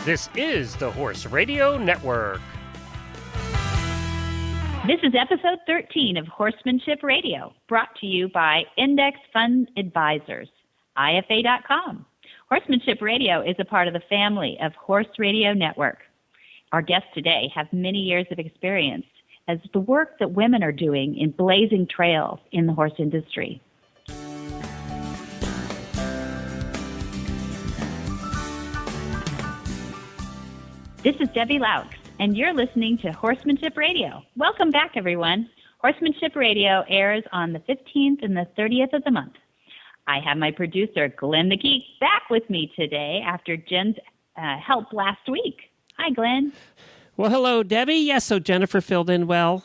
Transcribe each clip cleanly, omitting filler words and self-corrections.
This is the Horse Radio Network. This is episode 13 of Horsemanship Radio, brought to you by Index Fund Advisors, IFA.com. Horsemanship Radio is a part of the family of Horse Radio Network. Our guests today have many years of experience as the work that women are doing in blazing trails in the horse industry. This is Debbie Laux, and you're listening to Horsemanship Radio. Welcome back, everyone. Horsemanship Radio airs on the 15th and the 30th of the month. I have my producer, Glenn the Geek, back with me today after Jen's help last week. Hi, Glenn. Well, hello, Debbie. Yes, so Jennifer filled in well.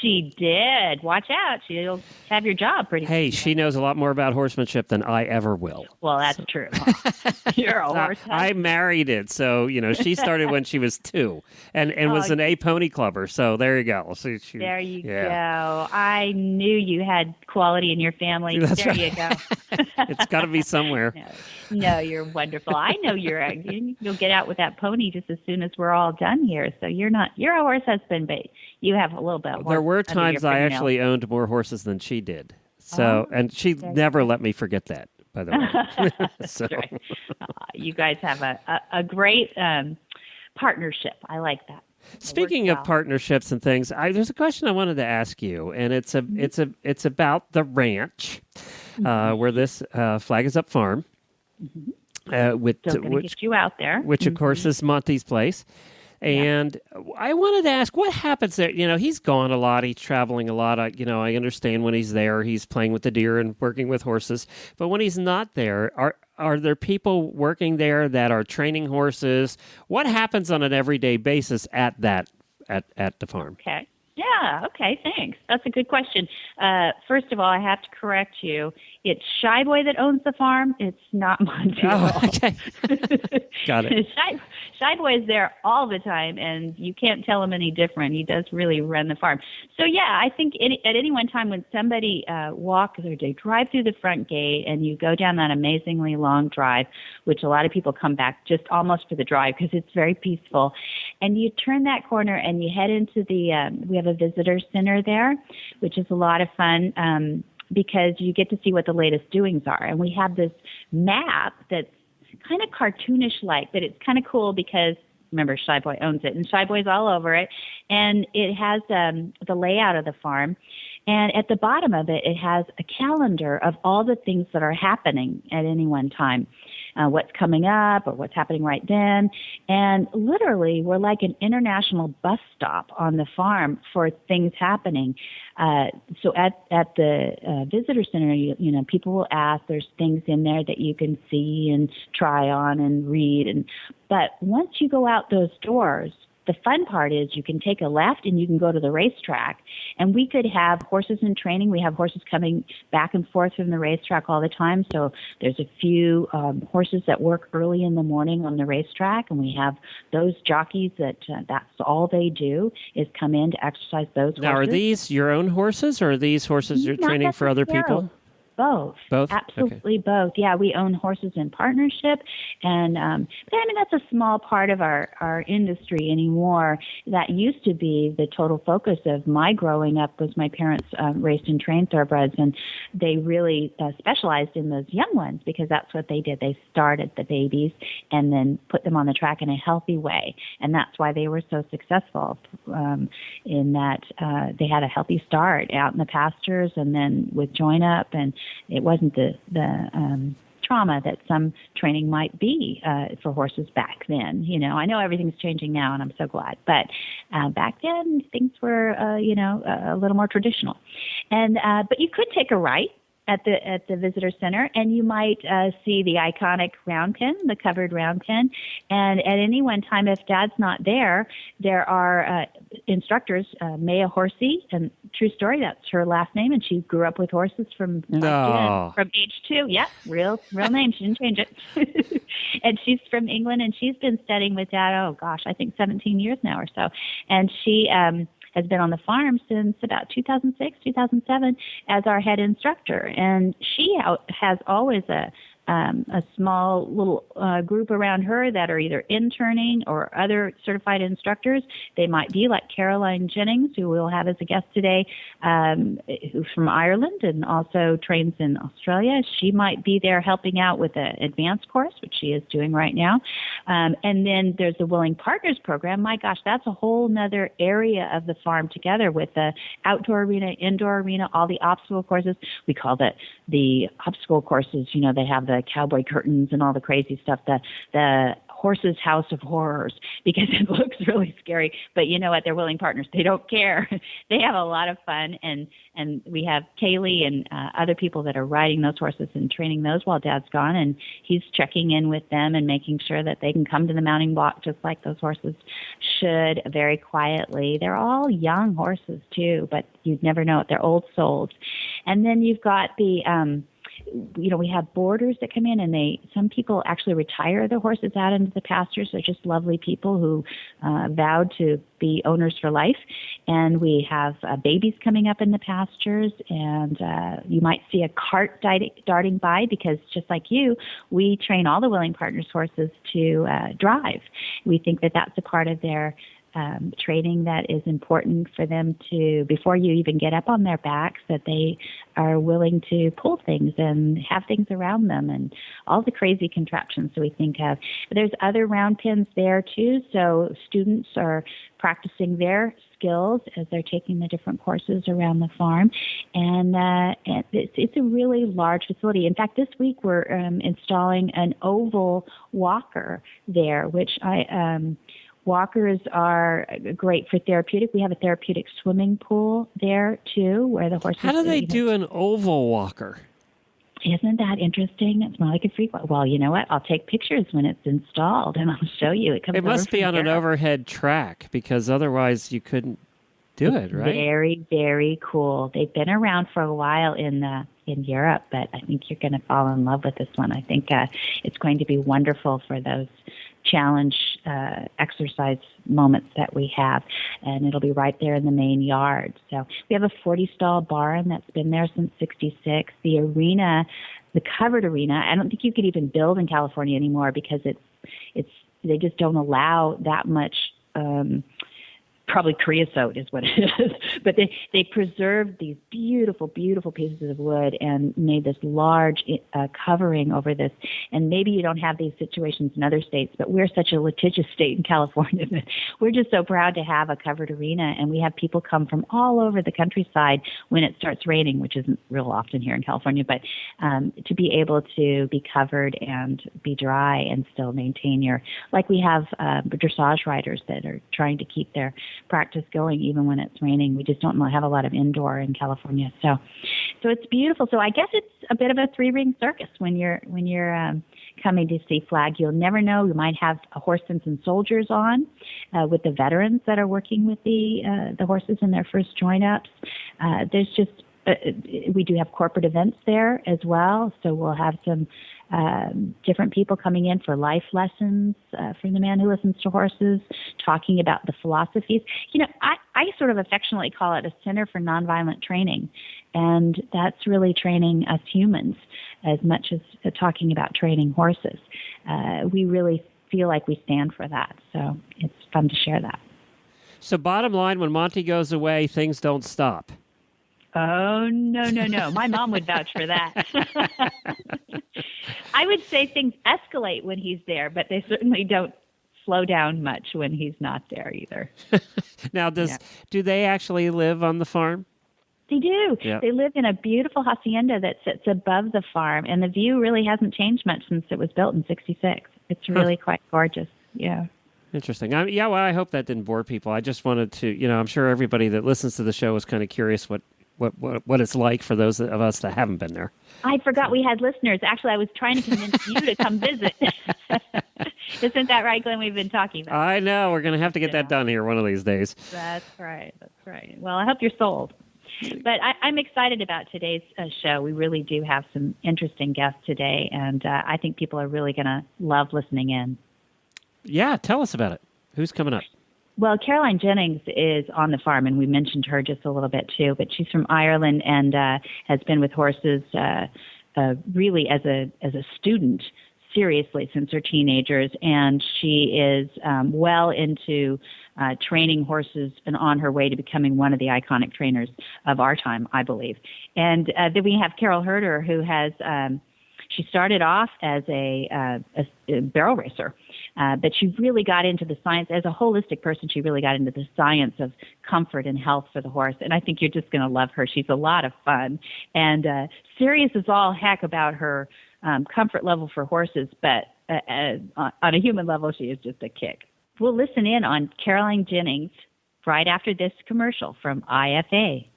She did. Watch out. She'll have your job pretty soon. Hey, she knows a lot more about horsemanship than I ever will. Well, that's true. Huh? You're a horse. I married it, so, she started when she was 2 and was an A pony clubber, so there you go. So there you go. I knew you had quality in your family. That's there right. You go. It's got to be somewhere. No, you're wonderful. I know you'll get out with that pony just as soon as we're all done here. So you're a horse husband, but you have a little bit. There were times I actually owned more horses than she did. So, and she never let me forget that, by the way. So. Right. You guys have a great partnership. I like that. Speaking of partnerships and things, there's a question I wanted to ask you, and it's about the ranch where this Flag Is Up farm. Still going to get you out there. Which, of course, is Monty's place. And I wanted to ask, what happens there? He's gone a lot. He's traveling a lot. I understand when he's there, he's playing with the deer and working with horses. But when he's not there, are there people working there that are training horses? What happens on an everyday basis at the farm? Okay. Yeah, okay, thanks. That's a good question. First of all, I have to correct you. It's Shy Boy that owns the farm. It's not Monty. Oh, okay. Got it. Shy Boy is there all the time, and you can't tell him any different. He does really run the farm. So, yeah, I think at any one time when somebody walks or they drive through the front gate and you go down that amazingly long drive, which a lot of people come back just almost for the drive because it's very peaceful, and you turn that corner and you head into we have a visitor center there, which is a lot of fun because you get to see what the latest doings are. And we have this map that's kind of cartoonish-like, but it's kind of cool because, remember, Shy Boy owns it, and Shy Boy's all over it. And it has the layout of the farm. And at the bottom of it, it has a calendar of all the things that are happening at any one time, what's coming up or what's happening right then. And literally, we're like an international bus stop on the farm for things happening. So at the visitor center, people will ask. There's things in there that you can see and try on and read. But once you go out those doors, the fun part is you can take a left and you can go to the racetrack. And we could have horses in training. We have horses coming back and forth from the racetrack all the time. So there's a few horses that work early in the morning on the racetrack. And we have those jockeys that's all they do is come in to exercise those horses. Now, are these your own horses or are these horses you're training for other people? Both. Both? Absolutely both. Yeah, we own horses in partnership. And but that's a small part of our industry anymore. That used to be the total focus of my growing up was my parents raced and trained thoroughbreds, and they really specialized in those young ones because that's what they did. They started the babies and then put them on the track in a healthy way. And that's why they were so successful in that they had a healthy start out in the pastures and then with join up, and it wasn't the trauma that some training might be for horses back then. I know everything's changing now, and I'm so glad. But back then, things were, a little more traditional. And but you could take a right at the visitor center, and you might see the iconic round pen, the covered round pen. And at any one time, if Dad's not there, there are instructors, Maya Horsey, and true story, that's her last name, and she grew up with horses from age 2. Yeah, real name. She didn't change it. And she's from England, and she's been studying with Dad, I think 17 years now or so. And she has been on the farm since about 2006, 2007 as our head instructor. And she has always a a small little group around her that are either interning or other certified instructors. They might be like Caroline Jennings, who we'll have as a guest today, who's from Ireland and also trains in Australia. She might be there helping out with the advanced course, which she is doing right now. And then there's the Willing Partners program. My gosh, that's a whole nother area of the farm together with the outdoor arena, indoor arena, all the obstacle courses. We call that the obstacle courses. You know, they have the cowboy curtains and all the crazy stuff, the Horse's House of Horrors, because it looks really scary. But you know what? They're willing partners. They don't care. They have a lot of fun. And we have Kaylee and other people that are riding those horses and training those while Dad's gone. And he's checking in with them and making sure that they can come to the mounting block just like those horses should, very quietly. They're all young horses, too, but you'd never know it. They're old souls. And then you've got the we have boarders that come in, and some people actually retire the horses out into the pastures. They're just lovely people who vowed to be owners for life. And we have babies coming up in the pastures, and you might see a cart darting by because, just like you, we train all the Willing Partners horses to drive. We think that that's a part of their training that is important for them to, before you even get up on their backs, that they are willing to pull things and have things around them and all the crazy contraptions that we think of. But there's other round pens there too, so students are practicing their skills as they're taking the different courses around the farm. And it's a really large facility. In fact, this week we're installing an oval walker there, which walkers are great for therapeutic. We have a therapeutic swimming pool there, too, where the horses... How do they do an oval walker? Isn't that interesting? It's more like a free... Well, you know what? I'll take pictures when it's installed, and I'll show you. It must be on an overhead track, because otherwise you couldn't do it, right? Very, very cool. They've been around for a while in Europe, but I think you're going to fall in love with this one. I think it's going to be wonderful for those challenge exercise moments that we have, and it'll be right there in the main yard. So we have a 40-stall barn that's been there since '66. The arena, the covered arena, I don't think you could even build in California anymore because they just don't allow that much. Probably creosote is what it is. But they preserved these beautiful, beautiful pieces of wood and made this large covering over this. And maybe you don't have these situations in other states, but we're such a litigious state in California that we're just so proud to have a covered arena. And we have people come from all over the countryside when it starts raining, which isn't real often here in California, but to be able to be covered and be dry and still maintain like we have dressage riders that are trying to keep their practice going even when it's raining. We just don't have a lot of indoor in California, so it's beautiful. So I guess it's a bit of a three-ring circus when you're coming to see Flag. You'll never know. You might have horsemen and soldiers on with the veterans that are working with the horses in their first join-ups. There's just we do have corporate events there as well, so we'll have some different people coming in for life lessons from the man who listens to horses, talking about the philosophies. You know, I sort of affectionately call it a center for nonviolent training, and that's really training us humans as much as talking about training horses. We really feel like we stand for that, so it's fun to share that. So bottom line, when Monty goes away, things don't stop. Oh, no. My mom would vouch for that. I would say things escalate when he's there, but they certainly don't slow down much when he's not there either. Now, do they actually live on the farm? They do. Yep. They live in a beautiful hacienda that sits above the farm, and the view really hasn't changed much since it was built in '66. It's really quite gorgeous. Yeah. Interesting. Well, I hope that didn't bore people. I just wanted to, I'm sure everybody that listens to the show is kind of curious what it's like for those of us that haven't been there. I forgot we had listeners. Actually, I was trying to convince you to come visit. Isn't that right, Glenn? We've been talking about I know. We're going to have to get that done here one of these days. That's right. Well, I hope you're sold. But I'm excited about today's show. We really do have some interesting guests today, and I think people are really going to love listening in. Yeah, tell us about it. Who's coming up? Well, Caroline Jennings is on the farm, and we mentioned her just a little bit too, but she's from Ireland and has been with horses really as a student seriously since her teenagers, and she is well into training horses and on her way to becoming one of the iconic trainers of our time, I believe. And then we have Carol Herder, who has she started off as a barrel racer, but she really got into the science. As a holistic person, she really got into the science of comfort and health for the horse. And I think you're just going to love her. She's a lot of fun and serious as all heck about her comfort level for horses, but on a human level, she is just a kick. We'll listen in on Caroline Jennings right after this commercial from IFA.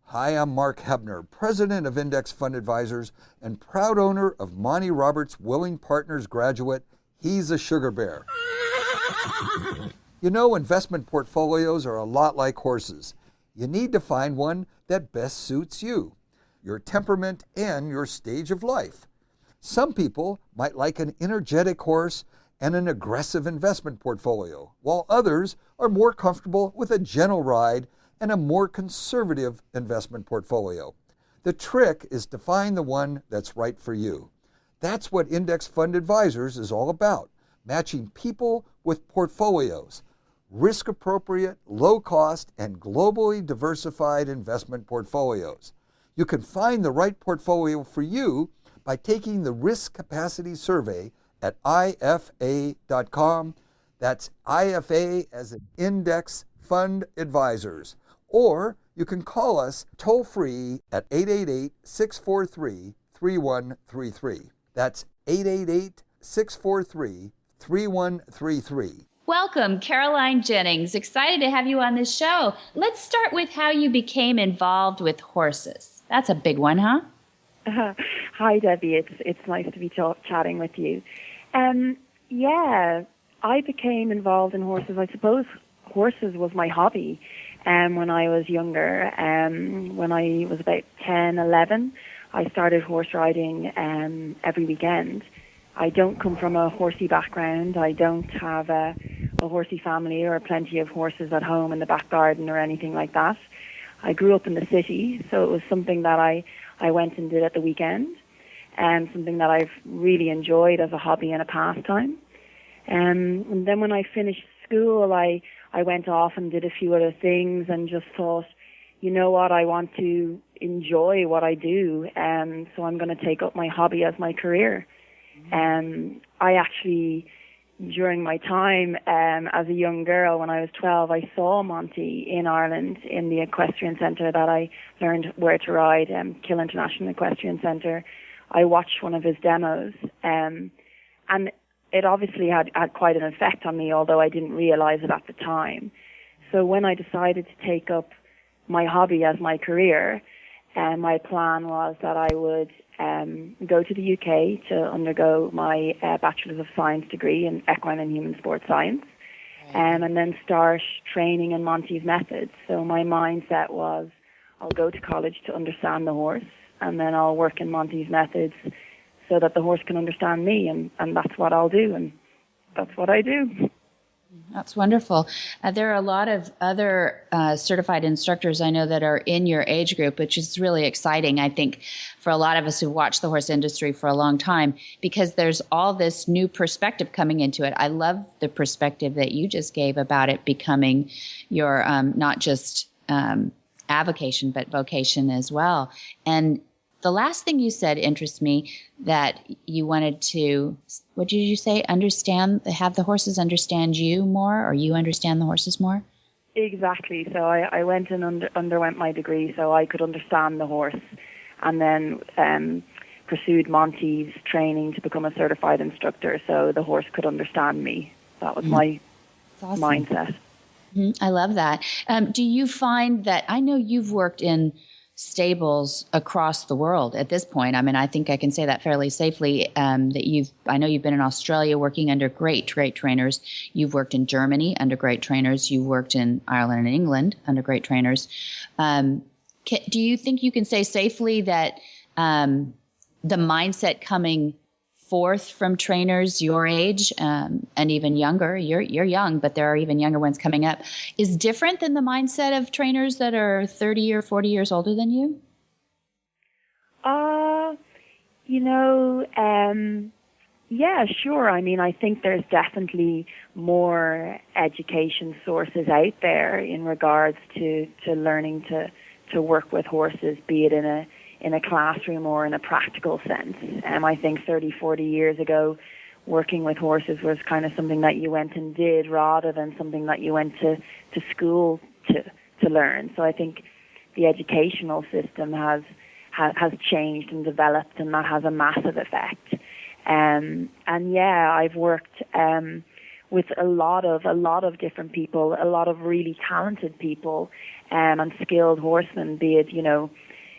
Hi, I'm Mark Hebner, president of Index Fund Advisors and proud owner of Monty Roberts' Willing Partners graduate, He's a Sugar Bear. You know, investment portfolios are a lot like horses. You need to find one that best suits you, your temperament, and your stage of life. Some people might like an energetic horse and an aggressive investment portfolio, while others are more comfortable with a gentle ride and a more conservative investment portfolio. The trick is to find the one that's right for you. That's what Index Fund Advisors is all about, matching people with portfolios, risk-appropriate, low-cost, and globally diversified investment portfolios. You can find the right portfolio for you by taking the Risk Capacity Survey at IFA.com. That's IFA as in Index Fund Advisors. Or you can call us toll-free at 888-643-3133. That's 888-643-3133. Welcome, Caroline Jennings. Excited to have you on this show. Let's start with how you became involved with horses. That's a big one, huh? Hi, Debbie. It's nice to be chatting with you. Yeah, I became involved in horses. I suppose horses was my hobby when I was younger. When I was about 10, 11, I started horse riding every weekend. I don't come from a horsey background. I don't have a horsey family or plenty of horses at home in the back garden or anything like that. I grew up in the city, so it was something that I went and did at the weekend, and something that I've really enjoyed as a hobby and a pastime. And then when I finished school, I went off and did a few other things and just thought, you know what, I want to enjoy what I do, and so I'm going to take up my hobby as my career. I actually, during my time as a young girl, when I was 12, I saw Monty in Ireland in the equestrian centre that I learned where to ride, Kill International Equestrian Centre. I watched one of his demos, and it obviously had quite an effect on me, although I didn't realize it at the time. So when I decided to take up my hobby as my career, my plan was that I would go to the UK to undergo my Bachelor's of Science degree in Equine and Human Sports Science, and then start training in Monty's methods. So my mindset was, I'll go to college to understand the horse, and then I'll work in Monty's methods so that the horse can understand me, and that's what I'll do, and that's what I do. That's wonderful. There are a lot of other certified instructors I know that are in your age group, which is really exciting, I think, for a lot of us who've watched the horse industry for a long time, because there's all this new perspective coming into it. I love the perspective that you just gave about it becoming your not just avocation, but vocation as well. And the last thing you said interests me, that you wanted to, what did you say, have the horses understand you more, or you understand the horses more? Exactly. So I went and underwent my degree so I could understand the horse, and then pursued Monty's training to become a certified instructor so the horse could understand me. That was my mindset. Mm-hmm. I love that. Do you find that, I know you've worked in stables across the world at this point. I mean, I think I can say that fairly safely, that I know you've been in Australia working under great trainers. You've worked in Germany under great trainers. You've worked in Ireland and England under great trainers. Do you think you can say safely that the mindset coming forth from trainers your age and even younger, you're young, but there are even younger ones coming up, is different than the mindset of trainers that are 30 or 40 years older than you? Yeah, sure. I mean, I think there's definitely more education sources out there in regards to learning to work with horses, be it in a classroom or in a practical sense. I think 30, 40 years ago, working with horses was kind of something that you went and did rather than something that you went to school to learn. So I think the educational system has changed and developed, and that has a massive effect. And yeah, I've worked with a lot of different people, a lot of really talented people, and skilled horsemen, be it,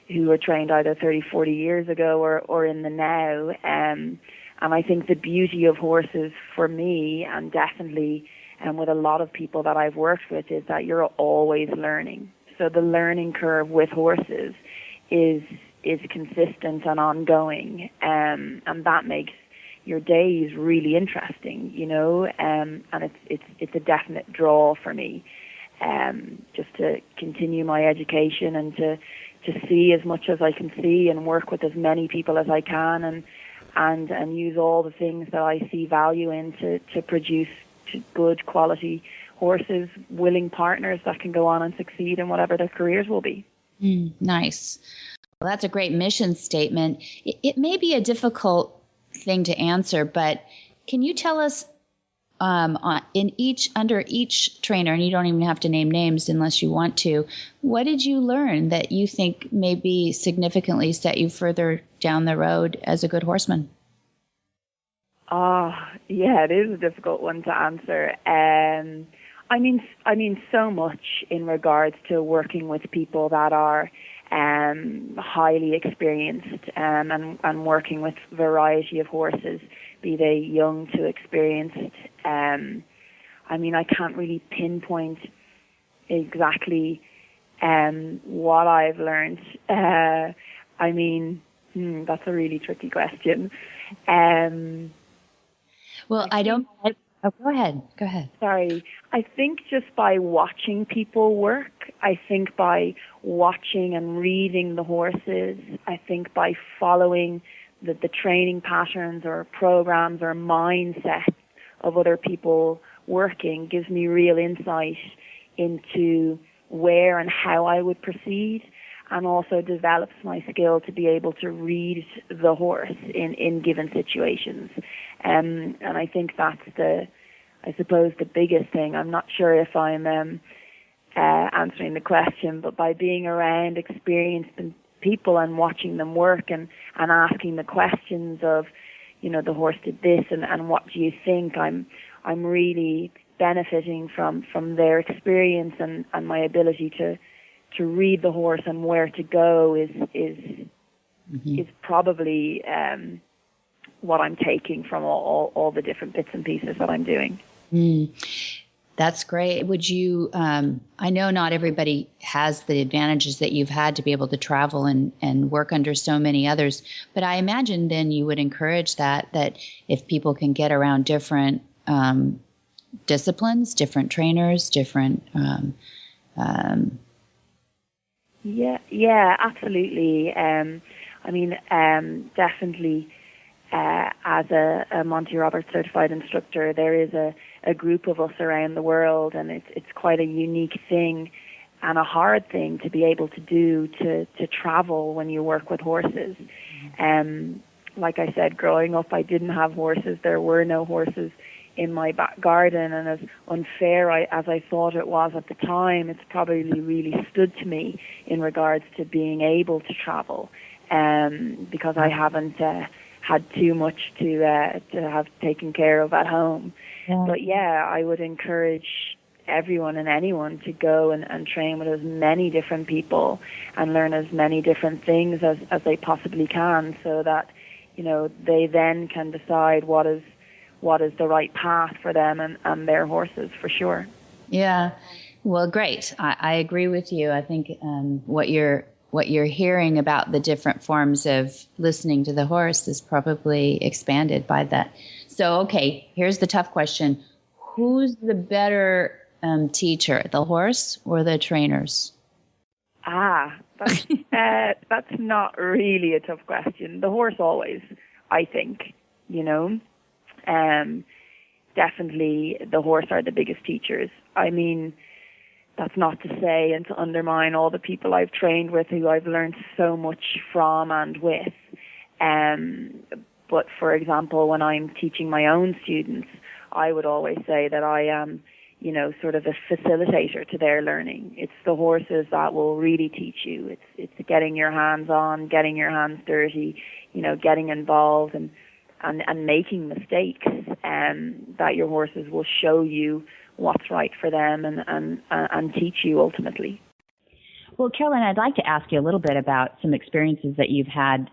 who were trained either 30, 40 years ago or in the now. And I think the beauty of horses for me, and definitely with a lot of people that I've worked with, is that you're always learning. So the learning curve with horses is consistent and ongoing, and that makes your days really interesting, and it's a definite draw for me, just to continue my education and to see as much as I can see and work with as many people as I can, and use all the things that I see value in to produce good quality horses, willing partners that can go on and succeed in whatever their careers will be. Nice. Well, that's a great mission statement. It may be a difficult thing to answer, but can you tell us under each trainer, and you don't even have to name names unless you want to, what did you learn that you think maybe significantly set you further down the road as a good horseman? Yeah, it is a difficult one to answer. I mean, so much in regards to working with people that are highly experienced, and working with variety of horses, be they young to experienced. I mean, I can't really pinpoint exactly what I've learned. I mean, that's a really tricky question. Well, I don't. Oh, go ahead. Sorry. I think just by watching people work, I think by watching and reading the horses, I think by following the training patterns or programs or mindset of other people working gives me real insight into where and how I would proceed, and also develops my skill to be able to read the horse in given situations. And I think that's I suppose the biggest thing. I'm not sure if I'm answering the question, but by being around experienced people and watching them work and asking the questions of, the horse did this and what do you think, I'm really benefiting from their experience, and my ability to read the horse and where to go is probably what I'm taking from all the different bits and pieces that I'm doing. That's great. Would you, I know not everybody has the advantages that you've had to be able to travel and work under so many others, but I imagine then you would encourage that if people can get around different disciplines, different trainers, different... Yeah, absolutely. Definitely, as a Monty Roberts certified instructor, there is a group of us around the world, and it's quite a unique thing and a hard thing to be able to do, to travel when you work with horses. Like I said, growing up, I didn't have horses. There were no horses in my back garden, and as unfair as I thought it was at the time, it's probably really stood to me in regards to being able to travel, because I haven't had too much to have taken care of at home. Yeah. But yeah, I would encourage everyone and anyone to go and train with as many different people and learn as many different things as they possibly can, so that they then can decide what is the right path for them and their horses, for sure. Yeah, well, great. I agree with you. I think what you're hearing about the different forms of listening to the horse is probably expanded by that. So, okay, here's the tough question. Who's the better teacher, the horse or the trainers? That's not really a tough question. The horse always, I think, definitely the horse are the biggest teachers. I mean, that's not to say and to undermine all the people I've trained with who I've learned so much from and with. But for example, when I'm teaching my own students, I would always say that I am, sort of a facilitator to their learning. It's the horses that will really teach you. It's getting your hands on, getting your hands dirty, getting involved and making mistakes, that your horses will show you what's right for them and teach you ultimately. Well, Caroline, I'd like to ask you a little bit about some experiences that you've had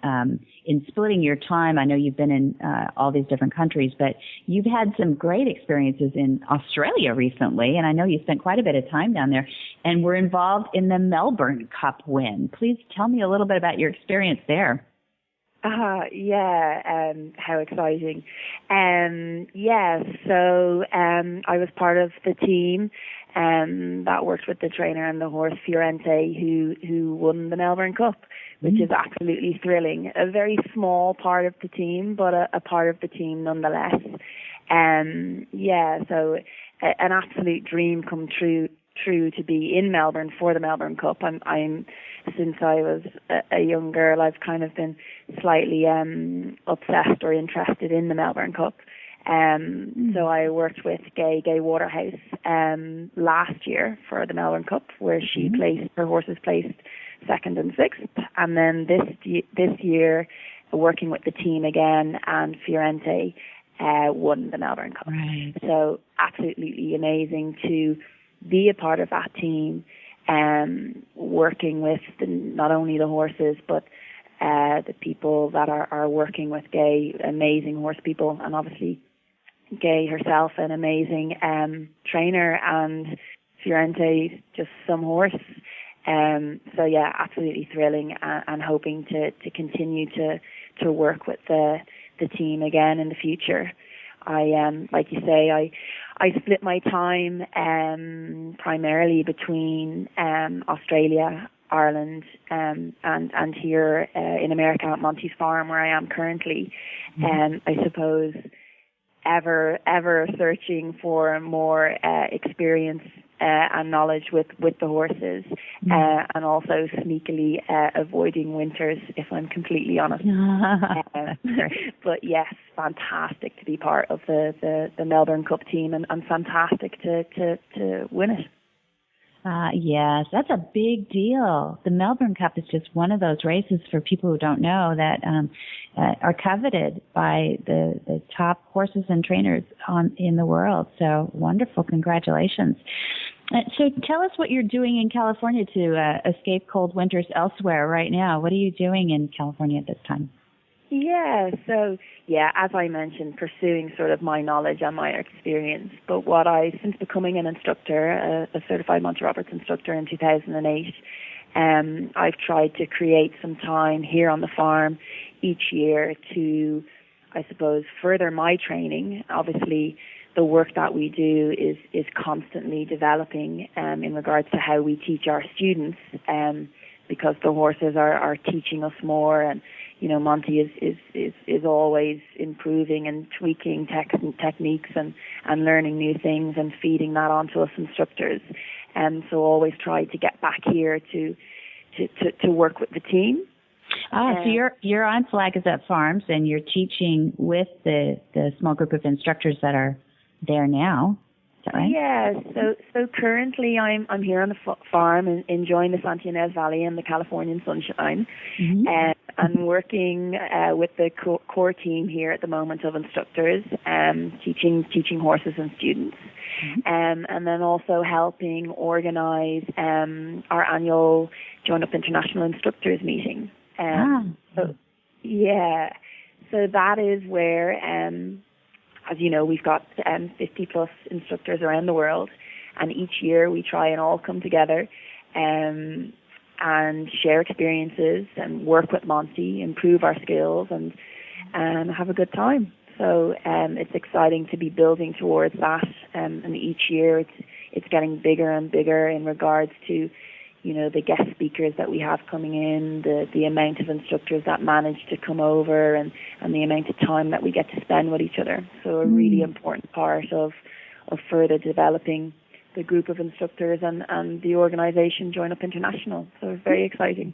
in splitting your time. I know you've been in all these different countries, but you've had some great experiences in Australia recently, and I know you spent quite a bit of time down there and were involved in the Melbourne Cup win. Please tell me a little bit about your experience there. How exciting. So I was part of the team that worked with the trainer and the horse Fiorente who won the Melbourne Cup, which is absolutely thrilling. A very small part of the team, but a part of the team nonetheless. So an absolute dream come true to be in Melbourne for the Melbourne Cup. I'm since I was a young girl, I've kind of been slightly obsessed or interested in the Melbourne Cup. So I worked with Gay Waterhouse last year for the Melbourne Cup, where her horses placed 2nd and 6th, and then this year working with the team again, and Fiorente won the Melbourne Cup. Right. So absolutely amazing to be a part of that team, working with not only the horses but the people that are working with Gay, amazing horse people, and obviously Gay herself, an amazing trainer, and Fiorente, just some horse. So yeah, absolutely thrilling, and hoping to continue to work with the team again in the future. Like you say, I split my time primarily between Australia, Ireland, and here in America at Monty's Farm, where I am currently. I suppose ever searching for more experience and knowledge with the horses, and also sneakily avoiding winters, if I'm completely honest. But yes, fantastic to be part of the Melbourne Cup team, and fantastic to win it. Yes, that's a big deal. The Melbourne Cup is just one of those races, for people who don't know, that are coveted by the top horses and trainers in the world. So wonderful. Congratulations. So tell us what you're doing in California to escape cold winters elsewhere right now. What are you doing in California at this time? As I mentioned, pursuing sort of my knowledge and my experience. But since becoming an instructor, a certified Monty Roberts instructor in 2008, I've tried to create some time here on the farm each year to, I suppose, further my training. Obviously, the work that we do is constantly developing in regards to how we teach our students, because the horses are teaching us more, and Monty is always improving and tweaking techniques and learning new things and feeding that onto us instructors. So always try to get back here to work with the team. So you're on Flag is Up Farms, and you're teaching with the small group of instructors that are there now. Is that right? Yeah. So currently I'm here on the farm and enjoying the Santa Ynez Valley and the Californian sunshine, and working with the core team here at the moment of instructors, teaching horses and students, and then also helping organize our annual Join Up International Instructors meeting. So that is where, as you know, we've got 50 plus instructors around the world, and each year we try and all come together and share experiences and work with Monty, improve our skills, and have a good time. So it's exciting to be building towards that, and each year it's getting bigger and bigger in regards to the guest speakers that we have coming in, the amount of instructors that manage to come over, and the amount of time that we get to spend with each other. So a really important part of further developing the group of instructors and the organization Join Up International. So it's very exciting.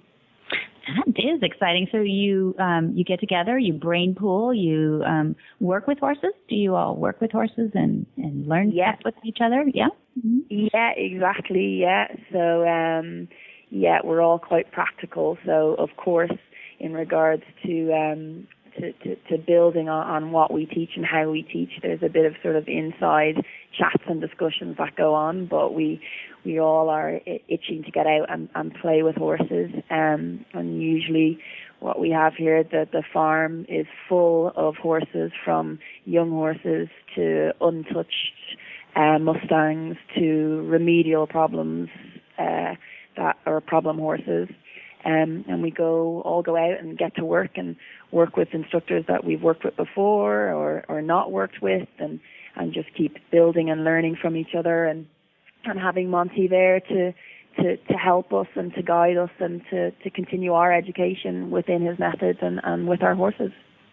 That is exciting. So you get together, you brain pool, you work with horses. Do you all work with horses and learn stuff with each other? Yeah. Mm-hmm. Yeah, exactly. Yeah. So we're all quite practical. So of course, in regards to building on what we teach and how we teach, there's a bit of sort of inside chats and discussions that go on, but we all are itching to get out and play with horses. And usually what we have here, the farm is full of horses, from young horses to untouched Mustangs to remedial problems that are problem horses. And we all go out and get to work with instructors that we've worked with before or not worked with, and just keep building and learning from each other, and having Monty there to help us and to guide us and to continue our education within his methods and with our horses.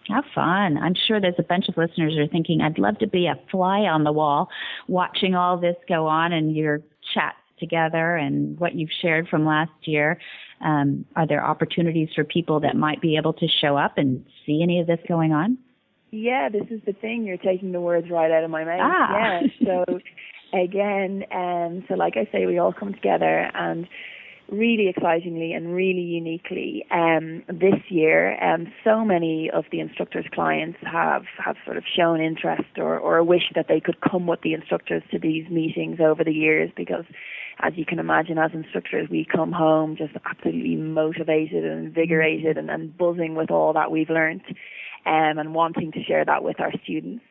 How fun. I'm sure there's a bunch of listeners who are thinking, I'd love to be a fly on the wall watching all this go on and your chats together and what you've shared from last year. Are there opportunities for people that might be able to show up and see any of this going on? Yeah, this is the thing. You're taking the words right out of my mouth. Yeah. So again, so like I say, we all come together, and really excitingly and really uniquely, this year, so many of the instructors' clients have sort of shown interest or a wish that they could come with the instructors to these meetings over the years, because as you can imagine, as instructors, we come home just absolutely motivated and invigorated and buzzing with all that we've learned, and wanting to share that with our students.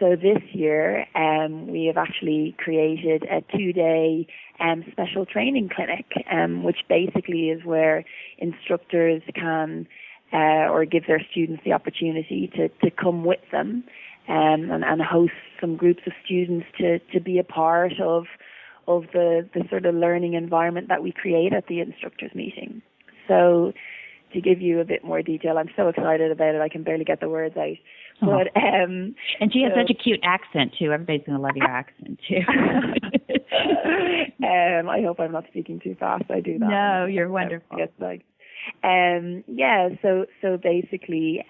So this year, we have actually created a 2-day special training clinic, which basically is where instructors can or give their students the opportunity to come with them and host some groups of students to be a part of the sort of learning environment that we create at the instructors meeting. So to give you a bit more detail, I'm so excited about it, I can barely get the words out. But, and she has such a cute accent too. Everybody's going to love your accent too. I hope I'm not speaking too fast. I do that. No, you're wonderful. So basically,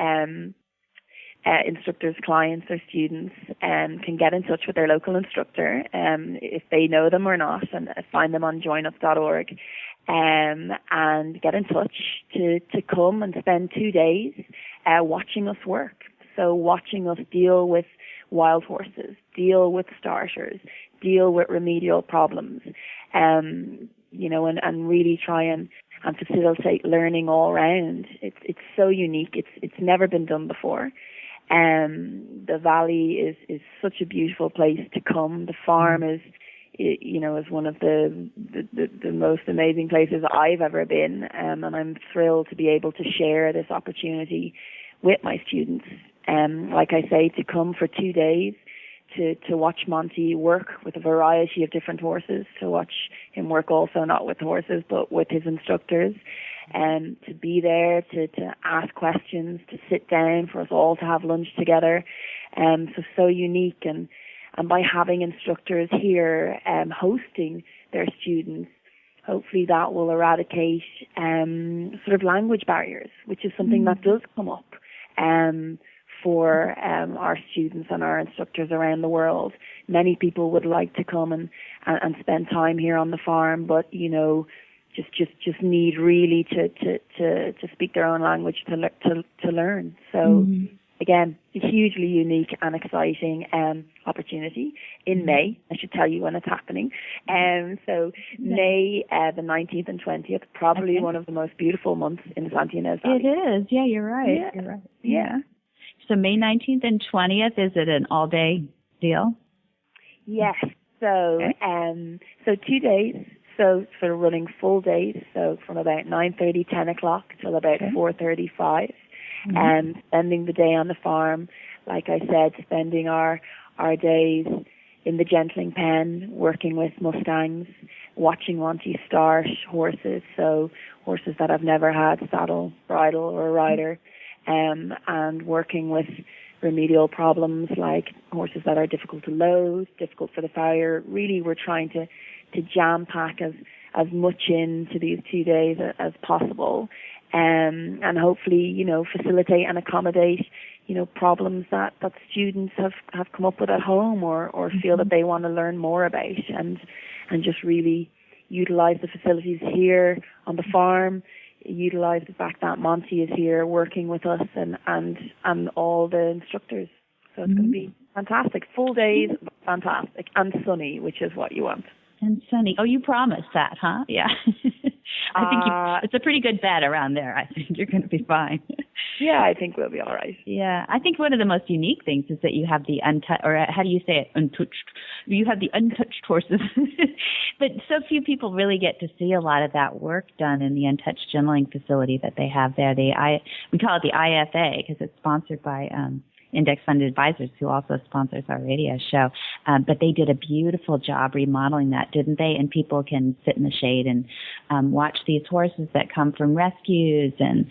instructors, clients, or students can get in touch with their local instructor if they know them or not, and find them on joinup.org, and get in touch to come and spend 2 days watching us work. So watching us deal with wild horses, deal with starters, deal with remedial problems, and really try and facilitate learning all around. It's so unique. It's never been done before. The valley is such a beautiful place to come. The farm is one of the most amazing places I've ever been, and I'm thrilled to be able to share this opportunity with my students. Like I say, to come for 2 days to watch Monty work with a variety of different horses, to watch him work also not with horses but with his instructors, and to be there to ask questions, to sit down for us all to have lunch together. So unique, and by having instructors here hosting their students, hopefully that will eradicate sort of language barriers, which is something that does come up for our students and our instructors around the world. Many people would like to come and spend time here on the farm, but just need really to speak their own language to learn. So again, a hugely unique and exciting opportunity in May. I should tell you when it's happening. So May the 19th and 20th, probably one of the most beautiful months in the Santa Ynez Valley. It is. Yeah, you're right. Yeah. You're right. Yeah. So May 19th and 20th, is it an all-day deal? Yes. So 2 days. So sort of running full days. So from about 9:30, 10 o'clock till about 4:35, and spending the day on the farm. Like I said, spending our days in the gentling pen, working with Mustangs, watching Monty start horses, so horses that have never had saddle, bridle, or rider, and working with remedial problems like horses that are difficult to load, difficult for the farrier. Really, we're trying to jam pack as much into these 2 days as possible, and hopefully, facilitate and accommodate, problems that students have come up with at home or feel that they want to learn more about, and just really utilize the facilities here on the farm, utilize the fact that Monty is here working with us and all the instructors. So it's going to be fantastic. Full days, fantastic, and sunny, which is what you want. And sunny. Oh, you promised that, huh? Yeah. I think it's a pretty good bet around there. I think you're going to be fine. Yeah, I think we'll be all right. Yeah, I think one of the most unique things is that you have the untouched, or how do you say it, untouched? You have the untouched horses. But so few people really get to see a lot of that work done in the untouched gentling facility that they have there. We call it the IFA because it's sponsored by Index Funded Advisors, who also sponsors our radio show. But they did a beautiful job remodeling that, didn't they? And people can sit in the shade and watch these horses that come from rescues and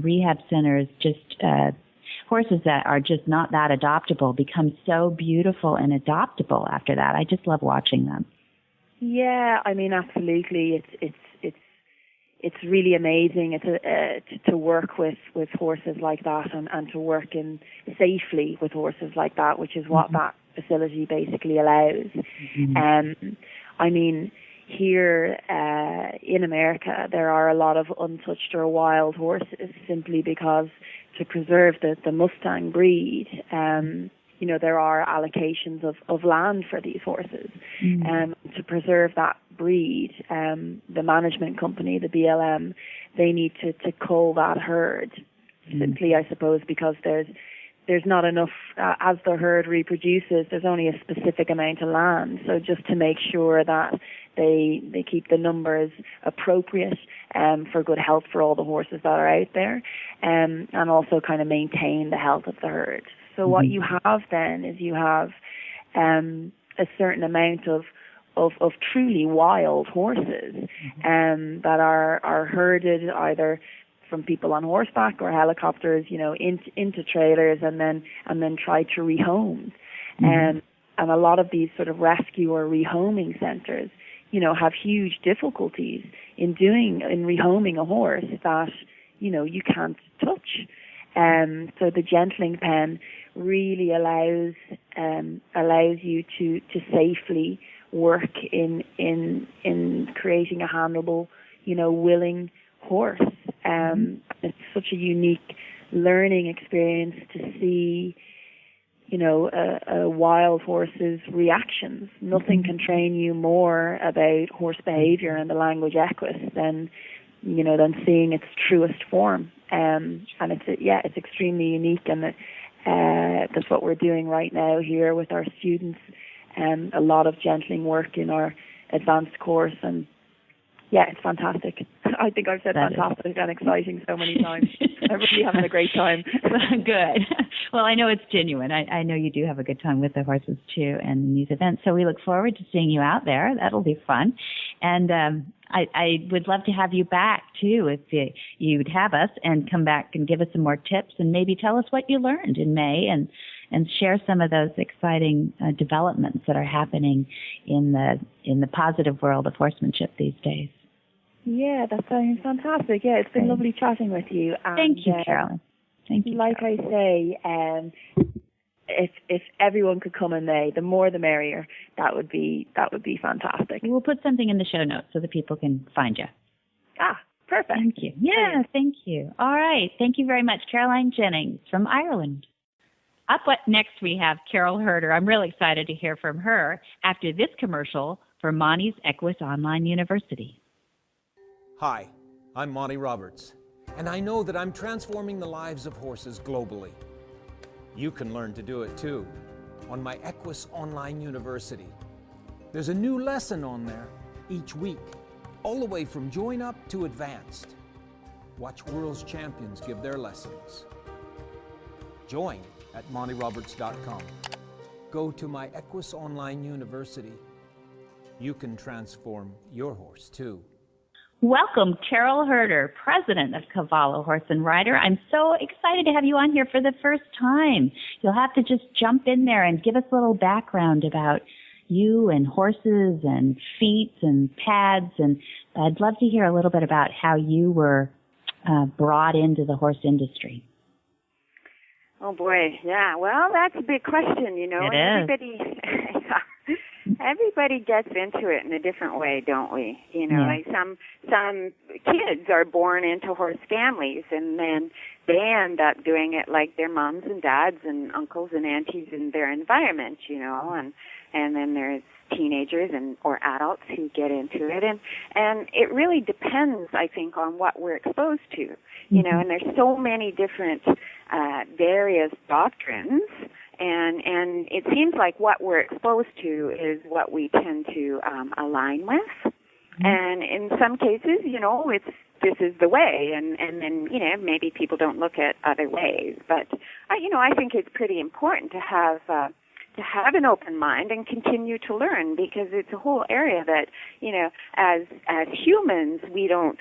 rehab centers, just horses that are just not that adoptable become so beautiful and adoptable after that. I just love watching them. Yeah, I mean, absolutely. It's really amazing to work with horses like that and to work safely with horses like that, which is what that facility basically allows. I mean, here in America, there are a lot of untouched or wild horses simply because to preserve the Mustang breed, there are allocations of land for these horses. To preserve that breed, the management company, the BLM, they need to cull that herd. Simply, I suppose, because there's not enough, as the herd reproduces, there's only a specific amount of land. So just to make sure that they keep the numbers appropriate for good health for all the horses that are out there, and also kind of maintain the health of the herd. So what you have then is you have a certain amount of truly wild horses that are herded either from people on horseback or helicopters, into trailers and then try to rehome. And a lot of these sort of rescue or rehoming centers, have huge difficulties in rehoming a horse that, you can't touch. So the gentling pen really allows you to safely work in creating a handleable, willing horse. It's such a unique learning experience to see, a wild horse's reactions. Nothing can train you more about horse behavior and the language equus than seeing its truest form. And it's extremely unique, and that's what we're doing right now here with our students. A lot of gentling work in our advanced course, and it's fantastic. I think I've said fantastic and exciting so many times. I'm really having a great time. Good. Well, I know it's genuine. I know you do have a good time with the horses too and in these events. So we look forward to seeing you out there. That'll be fun. And I would love to have you back too if you'd have us, and come back and give us some more tips and maybe tell us what you learned in May and share some of those exciting developments that are happening in the positive world of horsemanship these days. Yeah, that sounds fantastic. Yeah, it's been lovely chatting with you. And, thank you, Carolyn. Thank you. Like Carolyn. I say, if everyone could come in May, the more the merrier. That would be fantastic. We'll put something in the show notes so that people can find you. Perfect. Thank you. Yeah, thank you. All right. Thank you very much, Caroline Jennings from Ireland. Up next, we have Carol Herder. I'm really excited to hear from her after this commercial for Monty's Equus Online University. Hi, I'm Monty Roberts, and I know that I'm transforming the lives of horses globally. You can learn to do it too on my Equus Online University. There's a new lesson on there each week, all the way from join up to advanced. Watch world's champions give their lessons. Join at montyroberts.com. go to my Equus Online University. You can transform your horse too. Welcome, Carol Herder, president of Cavallo Horse and Rider. I'm so excited to have you on here for the first time. You'll have to just jump in there and give us a little background about you and horses and feet and pads. And I'd love to hear a little bit about how you were brought into the horse industry. Oh boy, yeah. Well, that's a big question, you know. It is. Everybody gets into it in a different way, don't we? You know, like some kids are born into horse families, and then they end up doing it like their moms and dads and uncles and aunties in their environment, you know, and then there's teenagers or adults who get into it, and it really depends, I think, on what we're exposed to, you know. And there's so many different various doctrines. And it seems like what we're exposed to is what we tend to align with. And in some cases, you know, this is the way, and then, you know, maybe people don't look at other ways. But I think it's pretty important to have an open mind and continue to learn, because it's a whole area that, you know, as humans we don't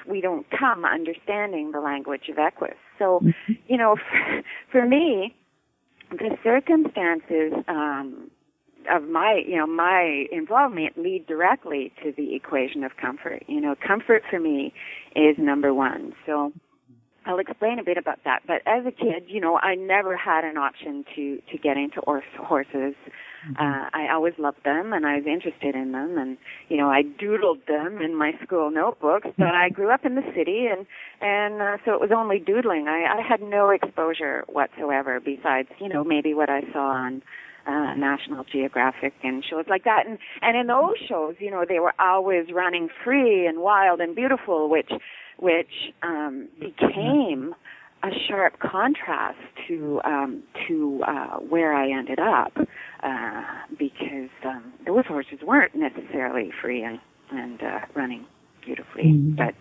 come understanding the language of Equus. So, you know, for me, the circumstances of my involvement lead directly to the equation of comfort. You know, comfort for me is number one. So I'll explain a bit about that. But as a kid, you know, I never had an option to get into horses. I always loved them, and I was interested in them, and, you know, I doodled them in my school notebooks. But I grew up in the city, and so it was only doodling. I had no exposure whatsoever besides, you know, maybe what I saw on National Geographic and shows like that. And in those shows, you know, they were always running free and wild and beautiful, which became a sharp contrast to where I ended up, because those horses weren't necessarily free and running beautifully, but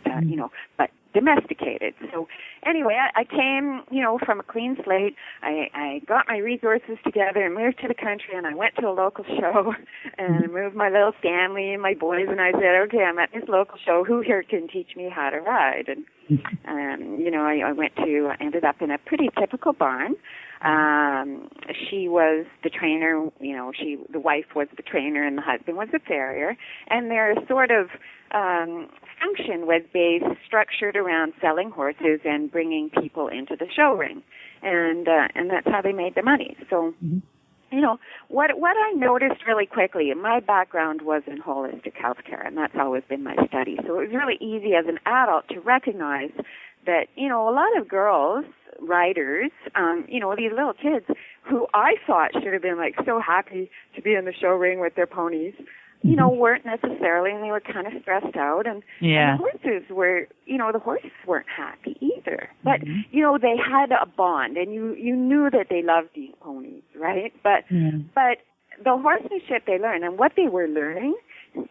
domesticated. So anyway, I came, you know, from a clean slate. I got my resources together and moved to the country, and I went to a local show and I moved my little family and my boys, and I said, okay, I'm at this local show. Who here can teach me how to ride? And you know, I ended up in a pretty typical barn. She was the trainer, you know, the wife was the trainer and the husband was the farrier, and their sort of function was structured around selling horses and bringing people into the show ring, and that's how they made their money. So, you know, what I noticed really quickly, and my background was in holistic healthcare, and that's always been my study. So it was really easy as an adult to recognize that, you know, a lot of girls, riders, you know, these little kids who I thought should have been like so happy to be in the show ring with their ponies, you know, weren't necessarily, and they were kind of stressed out, and the horses weren't happy either. But, you know, they had a bond, and you knew that they loved these ponies, right? But the horsemanship they learned, and what they were learning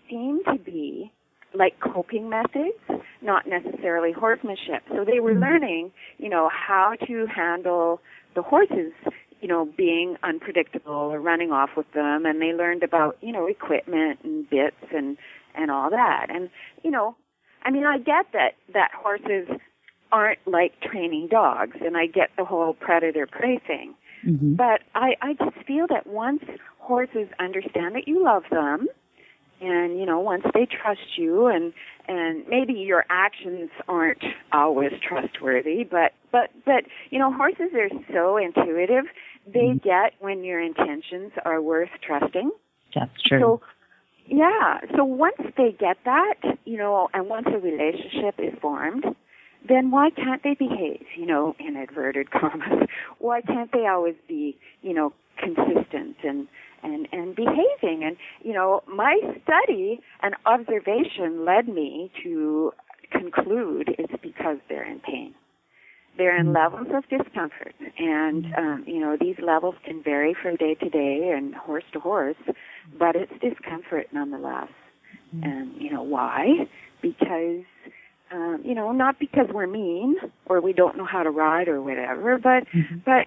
seemed to be like coping methods, not necessarily horsemanship. So they were learning, you know, how to handle the horses, you know, being unpredictable or running off with them, and they learned about, you know, equipment and bits and all that. And, you know, I mean, I get that horses aren't like training dogs, and I get the whole predator-prey thing. But I just feel that once horses understand that you love them, and, you know, once they trust you, and maybe your actions aren't always trustworthy, but you know, horses are so intuitive. They get when your intentions are worth trusting. That's true. So, yeah. So once they get that, you know, and once a relationship is formed, then why can't they behave, you know, in inverted commas? Why can't they always be, you know, consistent and behaving? And, you know, my study and observation led me to conclude it's because they're in pain. They're in levels of discomfort, and, you know, these levels can vary from day to day and horse to horse, but it's discomfort nonetheless. And, you know, why? Because, you know, not because we're mean or we don't know how to ride or whatever, but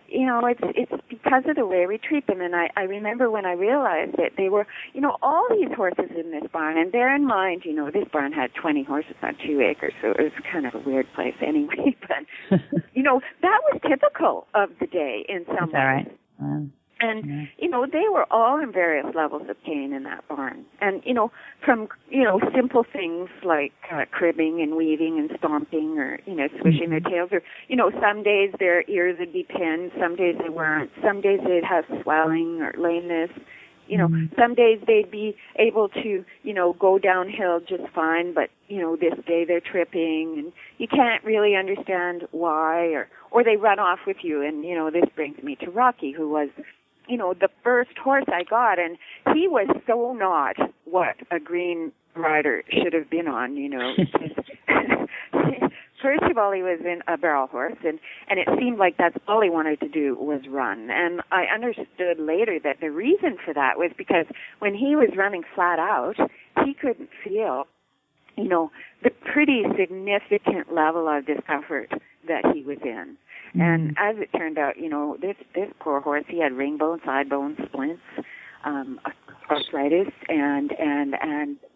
you know, it's because because of the way we treat them. And I remember when I realized that they were, all these horses in this barn, and bear in mind, this barn had 20 horses on 2 acres, so it was kind of a weird place anyway. But, that was typical of the day in some ways. All right. And, they were all in various levels of pain in that barn. And, from, simple things like cribbing and weaving and stomping or, swishing their tails. Or, some days their ears would be pinned. Some days they weren't. Some days they'd have swelling or lameness. Some days they'd be able to, go downhill just fine, but, this day they're tripping, and you can't really understand why, or they run off with you. And, this brings me to Rocky, who was, the first horse I got, and he was so not what a green rider should have been on, First of all, he was in a barrel horse, and it seemed like that's all he wanted to do was run. And I understood later that the reason for that was because when he was running flat out, he couldn't feel, the pretty significant level of discomfort that he was in. And as it turned out, this poor horse, he had ring bone, side bone splints, arthritis, and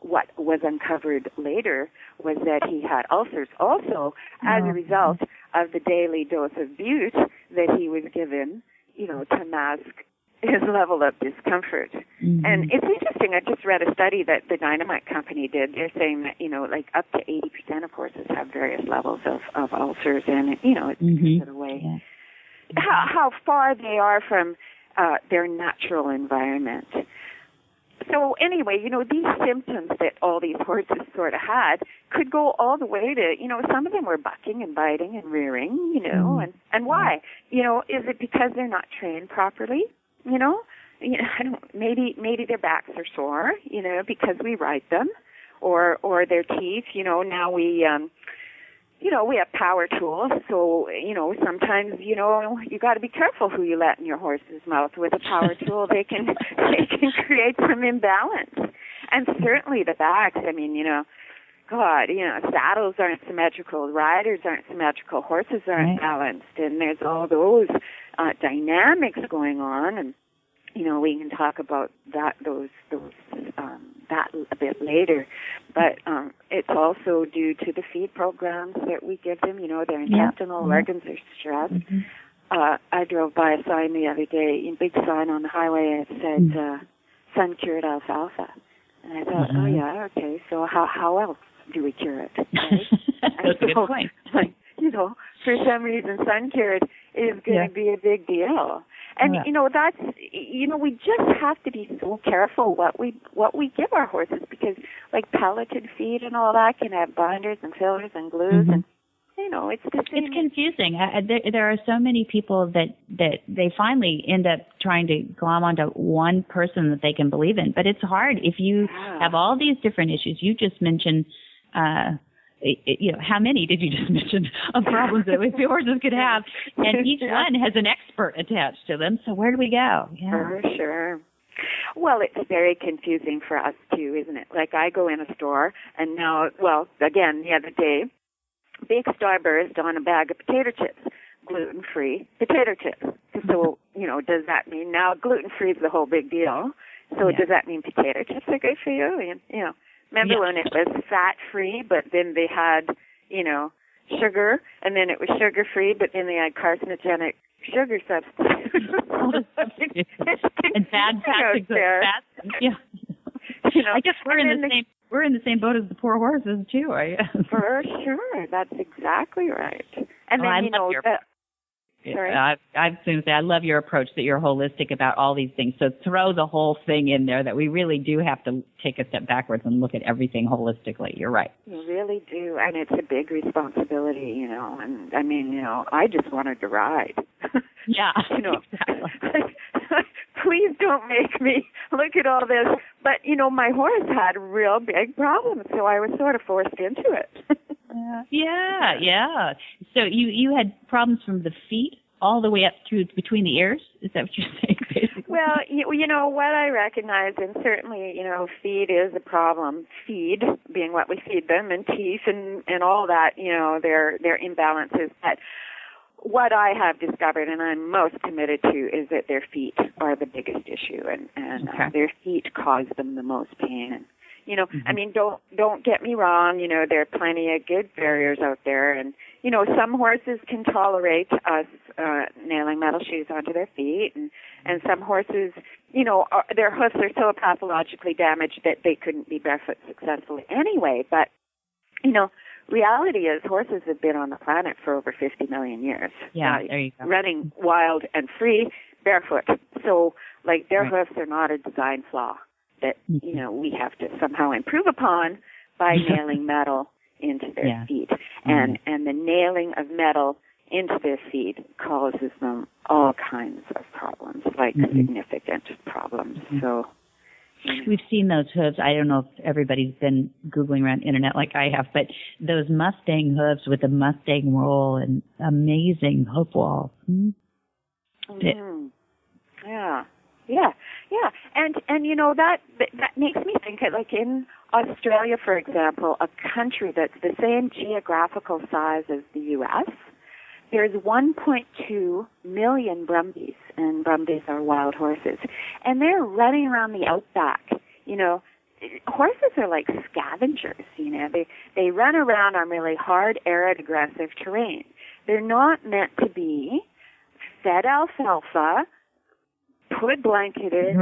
what was uncovered later was that he had ulcers also as a result of the daily dose of bute that he was given, to mask his level of discomfort. And it's interesting, I just read a study that the Dynamite Company did. They're saying that, like up to 80% of horses have various levels of ulcers, and, it's because of the way, how far they are from their natural environment. So anyway, these symptoms that all these horses sort of had could go all the way to, some of them were bucking and biting and rearing, and why? Is it because they're not trained properly? I don't, maybe their backs are sore, because we ride them, or their teeth, now we have power tools, so, sometimes, you got to be careful who you let in your horse's mouth. With a power tool, they can create some imbalance. And certainly the backs, God, saddles aren't symmetrical, riders aren't symmetrical, horses aren't balanced, and there's all those dynamics going on, and we can talk about that that a bit later. But it's also due to the feed programs that we give them. Their intestinal organs are stressed. I drove by a sign the other day, a big sign on the highway, and it said sun-cured alfalfa. And I thought, oh yeah, okay, so how else do we cure it? Right? That's a good point. For some reason, sun-cured is going to be a big deal. And, that's, we just have to be so careful what we give our horses, because, like, pelleted feed and all that can have binders and fillers and glues, and, it's the same. It's confusing. There are so many people that they finally end up trying to glom onto one person that they can believe in. But it's hard if you have all these different issues. You just mentioned, how many did you just mention of problems that the horses could have? And each one has an expert attached to them. So where do we go? For sure. Well, it's very confusing for us, too, isn't it? Like, I go in a store, and now, again, the other day, big starburst on a bag of potato chips, gluten-free potato chips. So, does that mean now gluten-free is the whole big deal? So does that mean potato chips are good for you? And, remember when it was fat-free, but then they had, sugar, and then it was sugar-free, but then they had carcinogenic sugar substitutes. And bad toxic fats. Yeah. I guess we're in the same boat as the poor horses too, are you? For sure, that's exactly right. And then sorry. I was going to say, I love your approach that you're holistic about all these things. So throw the whole thing in there, that we really do have to take a step backwards and look at everything holistically. You're right. You really do. And it's a big responsibility, And I just wanted to ride. Yeah. Exactly. Please don't make me look at all this. But, my horse had real big problems, so I was sort of forced into it. Yeah. So you had problems from the feet all the way up to between the ears? Is that what you're saying, basically? Well, what I recognize, and certainly, feed is a problem. Feed being what we feed them, and teeth and all that, their imbalances. But what I have discovered, and I'm most committed to, is that their feet are the biggest issue, and Okay. their feet cause them the most pain. And, you know, I mean, don't get me wrong. You know, there are plenty of good farriers out there, and you know, some horses can tolerate us nailing metal shoes onto their feet, and some horses, you know, their hoofs are so pathologically damaged that they couldn't be barefoot successfully anyway. But you know, reality is horses have been on the planet for over 50 million years. Yeah, there you go. Running wild and free barefoot. So, like, their Right. hoofs are not a design flaw that, you know, we have to somehow improve upon by nailing metal into their feet. And the nailing of metal into their feet causes them all kinds of problems, like significant problems. So We've seen those hooves. I don't know if everybody's been Googling around the internet like I have, but those Mustang hooves with the Mustang roll and amazing hoof wall. Yeah. And you know, that makes me think, like in Australia, for example, a country that's the same geographical size as the U.S., there's 1.2 million Brumbies, and Brumbies are wild horses, and they're running around the outback. You know, horses are like scavengers. You know, they run around on really hard, arid, aggressive terrain. They're not meant to be fed alfalfa, put blanketed,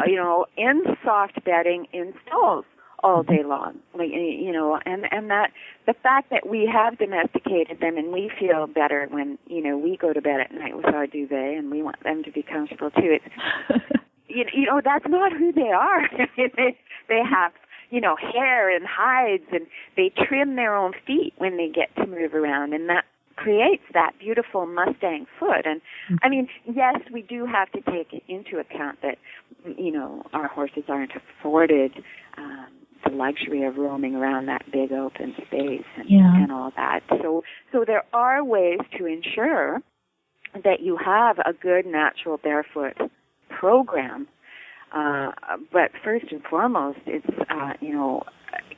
you know, in soft bedding in stalls all day long. Like, you know, and that the fact that we have domesticated them and we feel better when, you know, we go to bed at night with our duvet and we want them to be comfortable too. It's, you know, that's not who they are. They have, you know, hair and hides, and they trim their own feet when they get to move around, and that creates that beautiful Mustang foot. And I mean, yes, we do have to take into account that, you know, our horses aren't afforded the luxury of roaming around that big open space and all that. So there are ways to ensure that you have a good natural barefoot program. But first and foremost, it's, you know,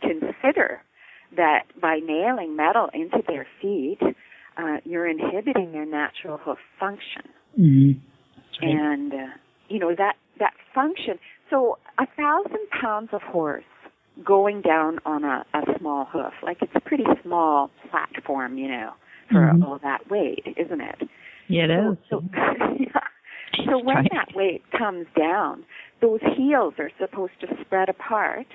consider that by nailing metal into their feet, you're inhibiting their natural hoof function. And, you know, that function. So 1,000 pounds of horse going down on a small hoof, like it's a pretty small platform, you know, for all that weight, isn't it? Yeah, it is. So when that weight comes down, those heels are supposed to spread apart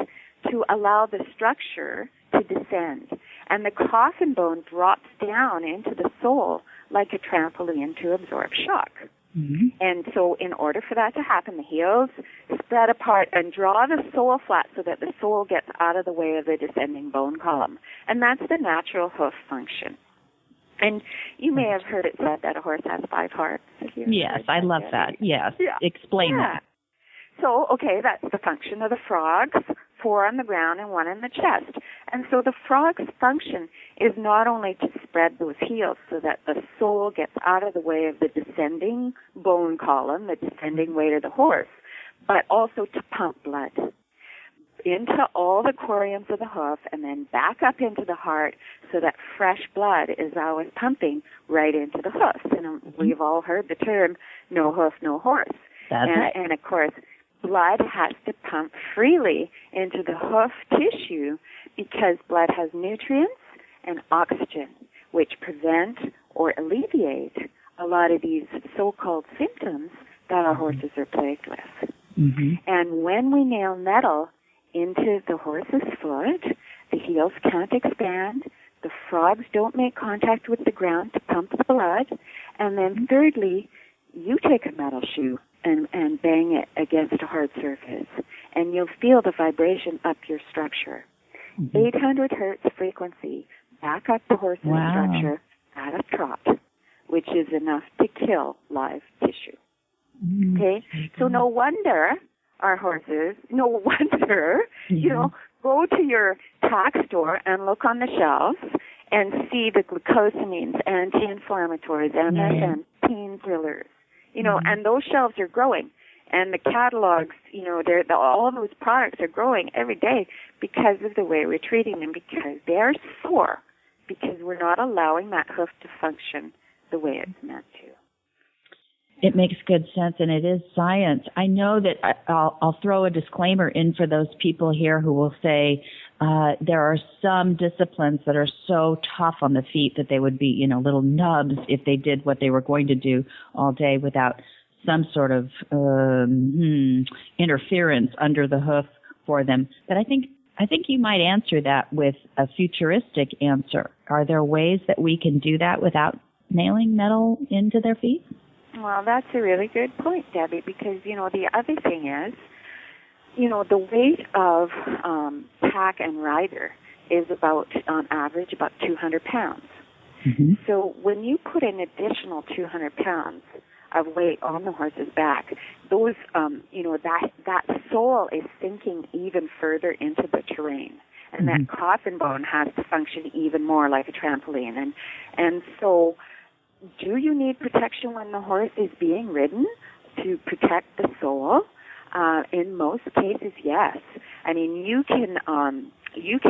to allow the structure to descend. And the coffin bone drops down into the sole like a trampoline to absorb shock. And so in order for that to happen, the heels spread apart and draw the sole flat so that the sole gets out of the way of the descending bone column. And that's the natural hoof function. And you may have heard it said that a horse has 5 hearts. Yes, I love that. Yes. Yeah. Explain that. So, okay, that's the function of the frogs, 4 on the ground and 1 in the chest. And so the frog's function is not only to spread those heels so that the sole gets out of the way of the descending bone column, the descending weight of the horse, but also to pump blood into all the coriums of the hoof and then back up into the heart so that fresh blood is always pumping right into the hoofs. And we've all heard the term, no hoof, no horse. And of course, blood has to pump freely into the hoof tissue because blood has nutrients and oxygen, which prevent or alleviate a lot of these so-called symptoms that our horses are plagued with. And when we nail metal into the horse's foot, the heels can't expand, the frogs don't make contact with the ground to pump the blood, and then thirdly, you take a metal shoe and bang it against a hard surface, and you'll feel the vibration up your structure. 800 hertz frequency, back up the horse's structure at a trot, which is enough to kill live tissue. Okay? So no wonder our horses, you know, go to your tack store and look on the shelves and see the glucosamines, anti-inflammatories, MSM, painkillers. You know, and those shelves are growing, and the catalogs, you know, all of those products are growing every day because of the way we're treating them, because they're sore, because we're not allowing that hoof to function the way it's It makes good sense, and it is science. I know that I'll throw a disclaimer in for those people here who will say there are some disciplines that are so tough on the feet that they would be, little nubs if they did what they were going to do all day without some sort of interference under the hoof for them. But I think you might answer that with a futuristic answer. Are there ways that we can do that without nailing metal into their feet? Well, that's a really good point, Debbie, because, the other thing is, the weight of pack and rider is on average, about 200 pounds. Mm-hmm. So when you put an additional 200 pounds of weight on the horse's back, those, that sole is sinking even into the terrain. And that coffin bone has to function even more like a trampoline. And so do you need protection when the horse is being ridden to protect the sole? In most cases, yes. I mean, you can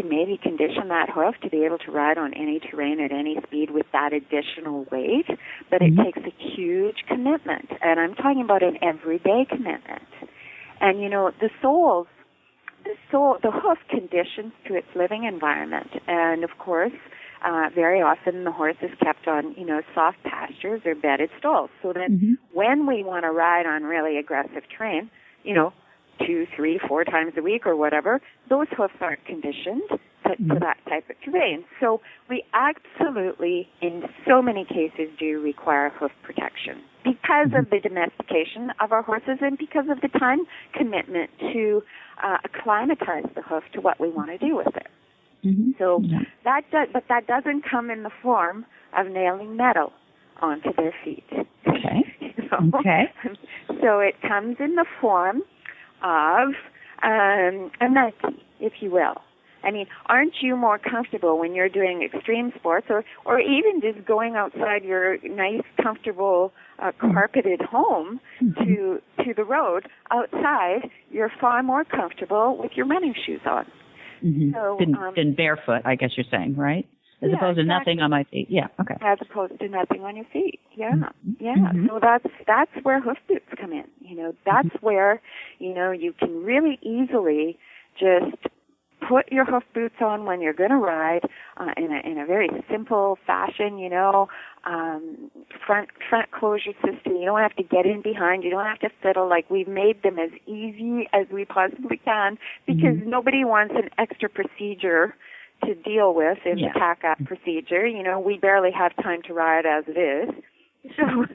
maybe condition that hoof to be able to ride on any terrain at any speed with that additional weight, but it takes a huge commitment. And I'm talking about an everyday commitment. And, the hoof conditions to its living environment. And, of course, very often the horse is kept on, soft pastures or bedded stalls. So that when we want to ride on really aggressive terrain, 2, 3, 4 times a week or whatever, those hoofs aren't conditioned to that type of terrain. So we absolutely, in so many cases, do require hoof protection because of the domestication of our horses and because of the time commitment to acclimatize the hoof to what we want to do with it. So that doesn't come in the form of nailing metal onto their feet. Okay. Okay. So it comes in the form of a Nike, if you will. I mean, aren't you more comfortable when you're doing extreme sports or even just going outside your nice, comfortable, carpeted home to the road outside? You're far more comfortable with your running shoes on. So, than barefoot, I guess you're saying, right? As opposed to nothing on my feet. Yeah, okay. As opposed to nothing on your feet. Yeah. So that's where hoof boots come in. That's where, you can really easily just put your hoof boots on when you're going to ride in a very simple fashion, front closure system. You don't have to get in behind. You don't have to fiddle. Like, we've made them as easy as we possibly can because nobody wants an extra procedure to deal with in the tack-up procedure. We barely have time to ride as it is. So,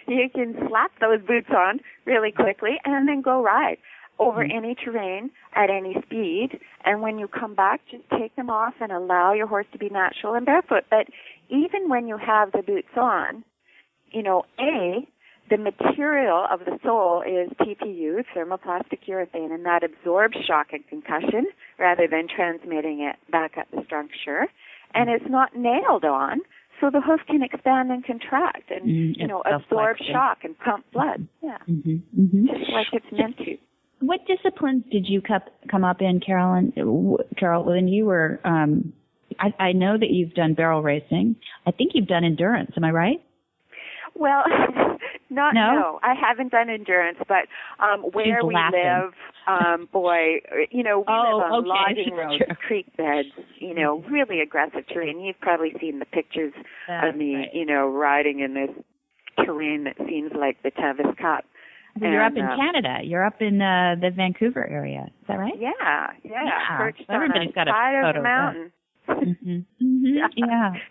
you can slap those boots on really quickly and then go ride over any terrain at any speed. And when you come back, just take them off and allow your horse to be natural and barefoot. But even when you have the boots on, the material of the sole is TPU, thermoplastic urethane, and that absorbs shock and concussion rather than transmitting it back up the structure. And it's not nailed on, so the hoof can expand and contract and, absorb shock and pump blood. Yeah, just like it's meant to. What disciplines did you come up in, Carol, when you were, I know that you've done barrel racing. I think you've done endurance. Am I right? Well, no, I haven't done endurance, but where we live, we live on logging roads, creek beds, really aggressive terrain. You've probably seen the pictures of me, riding in this terrain that seems like the Tavis Cup. You're up in Canada. You're up in the Vancouver area. Is that right? Yeah. Perched everybody's got a side photo of the mountain.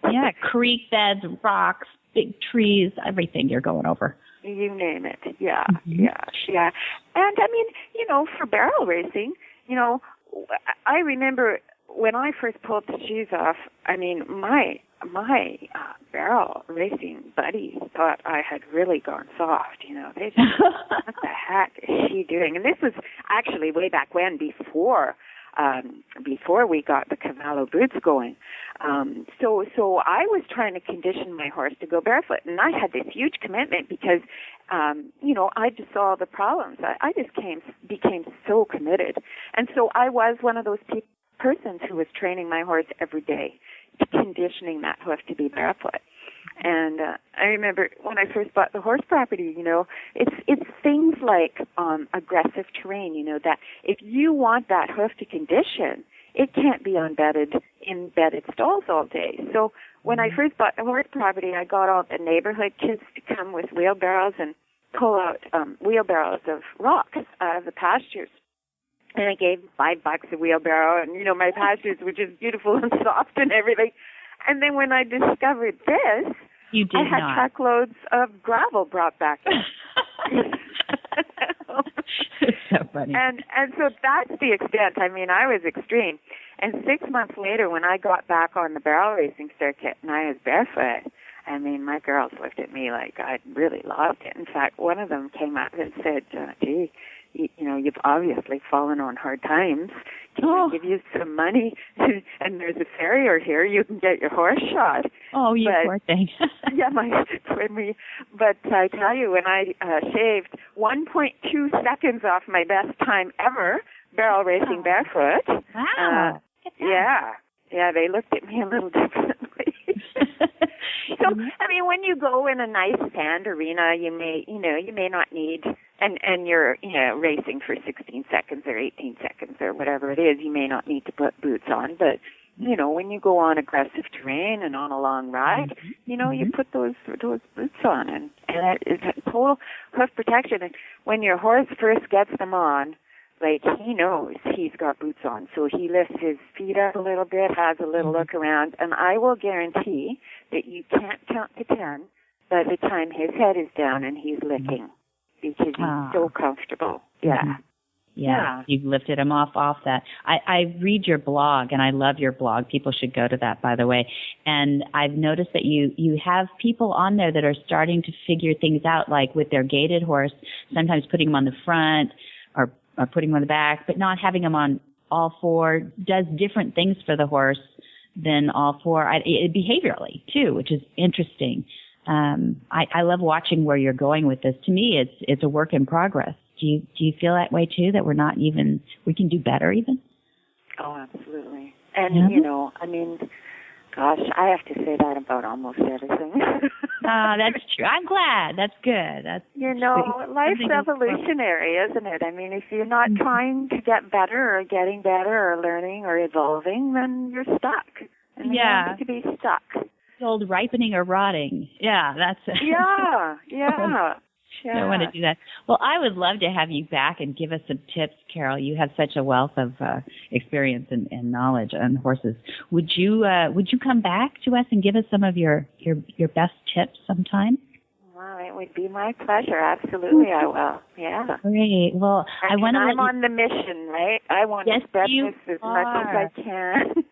Yeah. Creek beds, rocks, big trees, everything you're going over. You name it. Yeah. And I mean, for barrel racing, I remember when I first pulled the shoes off, I mean, my barrel racing buddies thought I had really gone soft. They just, what the heck is she doing? And this was actually way back when, before we got the Cavallo boots going. So I was trying to condition my horse to go barefoot, and I had this huge commitment because, I just saw the problems. I just became so committed, and so I was one of those persons who was training my horse every day, conditioning that hoof to be barefoot. And I remember when I first bought the horse property, it's things like aggressive terrain, that if you want that hoof to condition, it can't be in bedded stalls all day. So when I first bought the horse property, I got all the neighborhood kids to come with wheelbarrows and pull out wheelbarrows of rocks out of the pastures. And I gave $5 a wheelbarrow, and, my pastures were just beautiful and soft and everything. And then when I discovered this, I had truckloads of gravel brought back in. So funny. And so that's the extent. I mean, I was extreme. And 6 months later, when I got back on the barrel racing circuit and I was barefoot, I mean, my girls looked at me like I really loved it. In fact, one of them came up and said, gee, you've obviously fallen on hard times. Can I give you some money? And there's a farrier here. You can get your horse shot. Oh, you poor thing. Yeah, but I tell you, when I shaved 1.2 seconds off my best time ever barrel racing barefoot. Wow. Yeah, they looked at me a little differently. So, I mean, when you go in a nice sand arena, you may not need, and you're, racing for 16 seconds or 18 seconds or whatever it is, you may not need to put boots on. But, when you go on aggressive terrain and on a long ride, you put those boots on, and it's total hoof protection. And when your horse first gets them on, like, he knows he's got boots on, so he lifts his feet up a little bit, has a little look around, and I will guarantee that you can't count to 10 by the time his head is down and he's licking, because he's so comfortable. Yeah, you've lifted him off that. I read your blog, and I love your blog. People should go to that, by the way. And I've noticed that you have people on there that are starting to figure things out, like with their gaited horse, sometimes putting him on the front or putting him on the back, but not having him on all four does different things for the horse than all four, behaviorally too, which is interesting. I love watching where you're going with this. To me, it's a work in progress. Do you feel that way too, that we can do better even? Oh, absolutely. And, I mean, gosh, I have to say that about almost everything. That's true. I'm glad. That's good. Life's evolutionary, isn't it? I mean, if you're not trying to get better or getting better or learning or evolving, then you're stuck. And you want to be stuck. It's old ripening or rotting. Yeah, that's it. Yeah. I want to do that. Well, I would love to have you back and give us some tips, Carol. You have such a wealth of experience and knowledge on horses. Would you come back to us and give us some of your best tips sometime? Well, it would be my pleasure. Absolutely, I will. Yeah. Great. Well, I'm on the mission, right? I want to spread this as much as I can.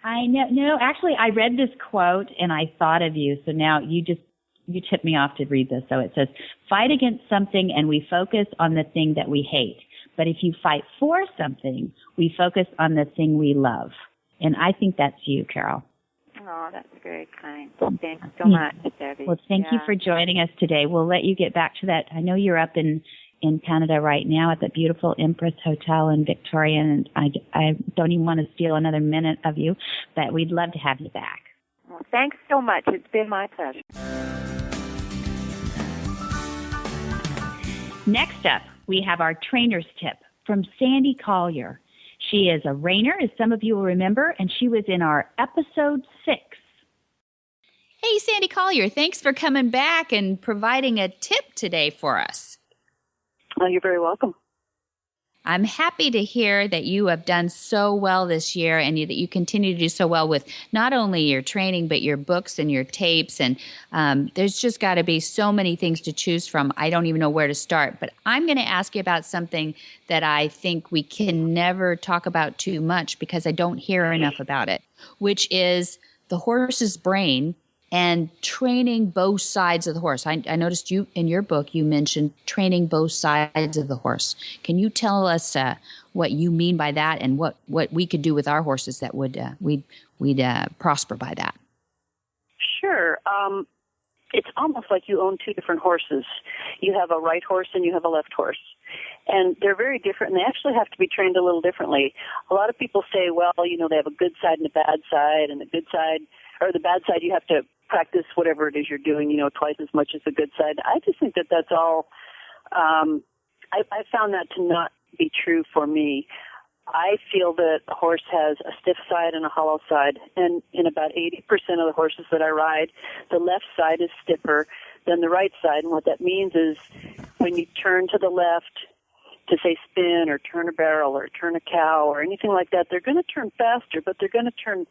I know. No, actually, I read this quote and I thought of you. So now you tipped me off to read this. So it says, fight against something and we focus on the thing that we hate. But if you fight for something, we focus on the thing we love. And I think that's you, Carol. Oh, that's very kind. Thanks so much, Debbie. Well, thank you for joining us today. We'll let you get back to that. I know you're up in Canada right now at the beautiful Empress Hotel in Victoria, and I don't even want to steal another minute of you, but we'd love to have you back. Well, thanks so much. It's been my pleasure. Next up, we have our trainer's tip from Sandy Collier. She is a reiner, as some of you will remember, and she was in our episode 6. Hey, Sandy Collier, thanks for coming back and providing a tip today for us. Well, you're very welcome. I'm happy to hear that you have done so well this year and that you continue to do so well with not only your training, but your books and your tapes. And there's just got to be so many things to choose from. I don't even know where to start. But I'm going to ask you about something that I think we can never talk about too much because I don't hear enough about it, which is the horse's brain and training both sides of the horse. I noticed you in your book, you mentioned training both sides of the horse. Can you tell us what you mean by that and what we could do with our horses that would we'd prosper by that? Sure. It's almost like you own two different horses. You have a right horse and you have a left horse. And they're very different, and they actually have to be trained a little differently. A lot of people say, well, they have a good side and a bad side, and the good side, or the bad side, you have to practice whatever it is you're doing, twice as much as the good side. I just think that that's all. I found that to not be true for me. I feel that a horse has a stiff side and a hollow side, and in about 80% of the horses that I ride, the left side is stiffer than the right side. And what that means is when you turn to the left to, say, spin or turn a barrel or turn a cow or anything like that, they're going to turn faster, but they're going to turn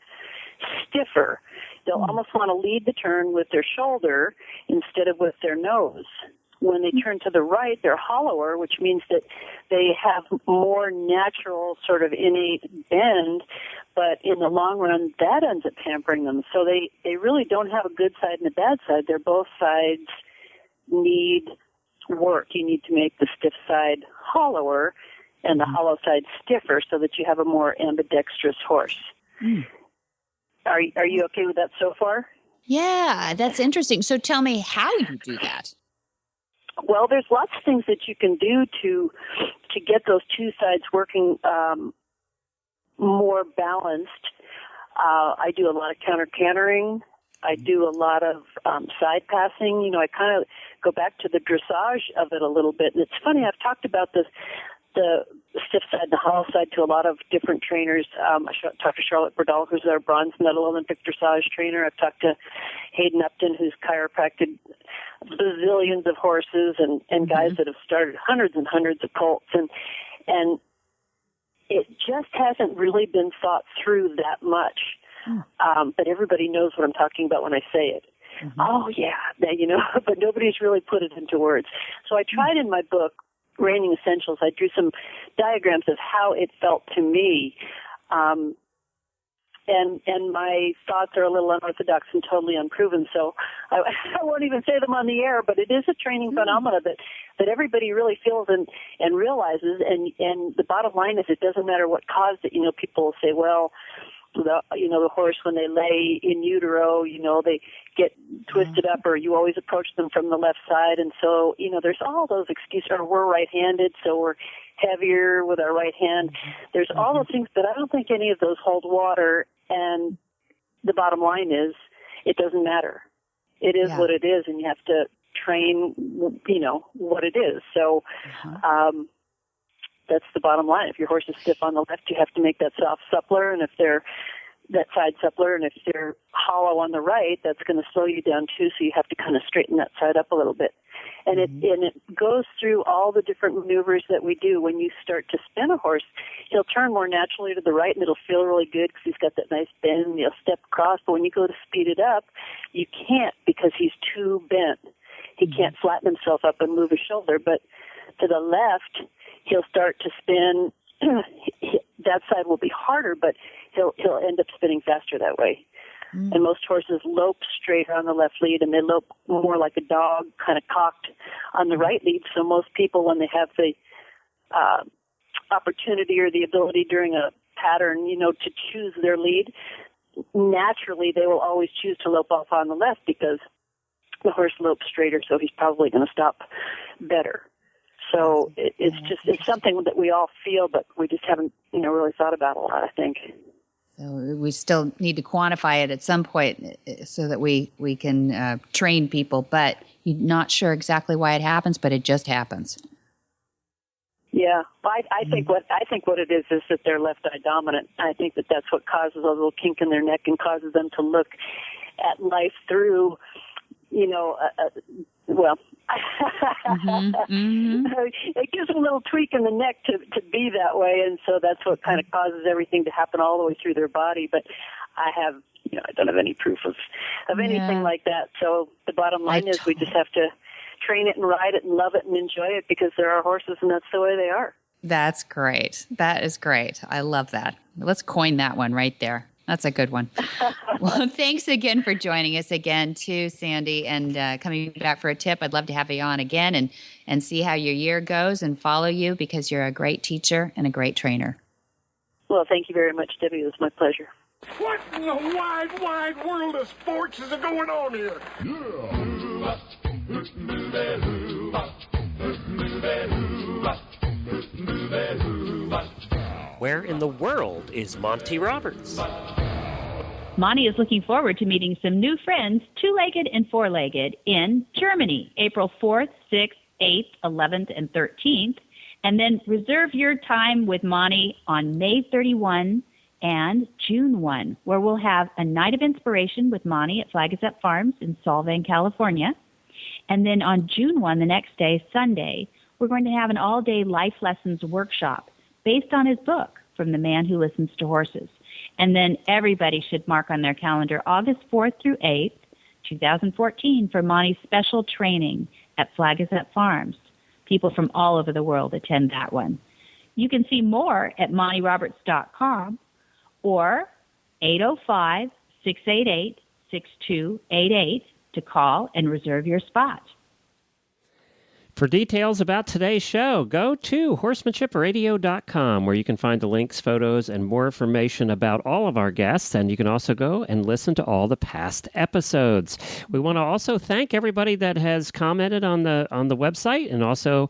stiffer. They'll almost want to lead the turn with their shoulder instead of with their nose. When they turn to the right, they're hollower, which means that they have more natural sort of innate bend, but in the long run, that ends up hampering them. So they really don't have a good side and a bad side. They're both sides need work. You need to make the stiff side hollower and the hollow side stiffer so that you have a more ambidextrous horse. Are you okay with that so far? Yeah, that's interesting. So tell me how you do that. Well, there's lots of things that you can do to get those two sides working more balanced. I do a lot of counter-cantering. I do a lot of side passing. I kind of go back to the dressage of it a little bit. And it's funny, I've talked about the stiff side and the hollow side to a lot of different trainers. I talked to Charlotte Burdall, who's our bronze medal Olympic dressage trainer. I've talked to Hayden Upton, who's chiropracted bazillions of horses and guys that have started hundreds and hundreds of colts. And it just hasn't really been thought through that much. But everybody knows what I'm talking about when I say it. Oh, yeah, but nobody's really put it into words. So I tried in my book, Reigning Essentials, I drew some diagrams of how it felt to me. And my thoughts are a little unorthodox and totally unproven, so I won't even say them on the air, but it is a training phenomena that everybody really feels and realizes, and the bottom line is it doesn't matter what caused it. People will say, well, the horse, when they lay in utero, they get twisted up, or you always approach them from the left side. And so, there's all those excuses, or we're right-handed, so we're heavier with our right hand. There's all those things, but I don't think any of those hold water. And the bottom line is, it doesn't matter. It is what it is, and you have to train, what it is. So, that's the bottom line. If your horse is stiff on the left, you have to make that soft suppler, and if they're that side suppler, and if they're hollow on the right, that's going to slow you down too. So you have to kind of straighten that side up a little bit. And it goes through all the different maneuvers that we do. When you start to spin a horse, he'll turn more naturally to the right, and it'll feel really good because he's got that nice bend, and he'll step across. But when you go to speed it up, you can't because he's too bent. He can't flatten himself up and move his shoulder. But to the left, he'll start to spin. That side will be harder, but he'll end up spinning faster that way. And most horses lope straighter on the left lead, and they lope more like a dog, kind of cocked on the right lead. So most people, when they have the opportunity or the ability during a pattern, to choose their lead, naturally they will always choose to lope off on the left because the horse lopes straighter, so he's probably going to stop better. So it's something that we all feel, but we just haven't, really thought about a lot, I think. So we still need to quantify it at some point so that we can train people, but you're not sure exactly why it happens, but it just happens. Yeah, I think what it is that they're left eye dominant. I think that's what causes a little kink in their neck and causes them to look at life through, it gives them a little tweak in the neck to be that way, and so that's what kind of causes everything to happen all the way through their body. But I don't have any proof of anything like that. So the bottom line is we just have to train it and ride it and love it and enjoy it because there are horses and that's the way they are. That's great. That is great. I love that. Let's coin that one right there. That's a good one. Well, thanks again for joining us again, too, Sandy, and coming back for a tip. I'd love to have you on again and see how your year goes and follow you because you're a great teacher and a great trainer. Well, thank you very much, Debbie. It was my pleasure. What in the wide, wide world of sports is going on here? Where in the world is Monty Roberts? Monty is looking forward to meeting some new friends, two-legged and four-legged, in Germany, April 4th, 6th, 8th, 11th, and 13th. And then reserve your time with Monty on May 31 and June 1, where we'll have a night of inspiration with Monty at Flag Is Up Farms in Solvang, California. And then on June 1, the next day, Sunday, we're going to have an all-day life lessons workshop based on his book, From the Man Who Listens to Horses. And then everybody should mark on their calendar August 4th through 8th, 2014, for Monty's special training at Flag Is Up Farms. People from all over the world attend that one. You can see more at montyroberts.com or 805-688-6288 to call and reserve your spot. For details about today's show, go to horsemanshipradio.com, where you can find the links, photos, and more information about all of our guests. And you can also go and listen to all the past episodes. We want to also thank everybody that has commented on the website and also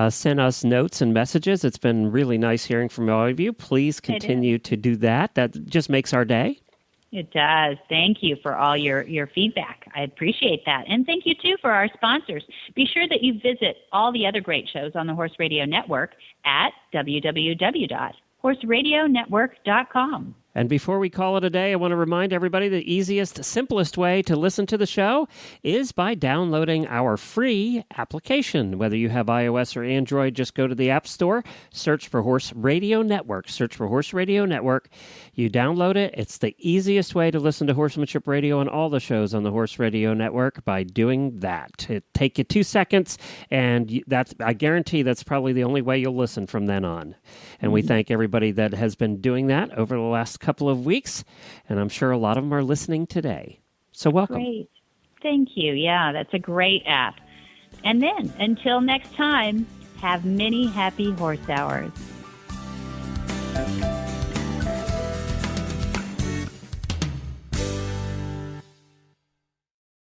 sent us notes and messages. It's been really nice hearing from all of you. Please continue to do that. That just makes our day. It does. Thank you for all your feedback. I appreciate that. And thank you, too, for our sponsors. Be sure that you visit all the other great shows on the Horse Radio Network at www.horseradionetwork.com. And before we call it a day, I want to remind everybody the easiest, simplest way to listen to the show is by downloading our free application. Whether you have iOS or Android, just go to the App Store, search for Horse Radio Network. Search for Horse Radio Network. You download it. It's the easiest way to listen to Horsemanship Radio and all the shows on the Horse Radio Network by doing that. It take you 2 seconds, and I guarantee that's probably the only way you'll listen from then on. And we thank everybody that has been doing that over the last couple of weeks, and I'm sure a lot of them are listening today. So welcome. Great. Thank you. Yeah, that's a great app. And then, until next time, have many happy horse hours.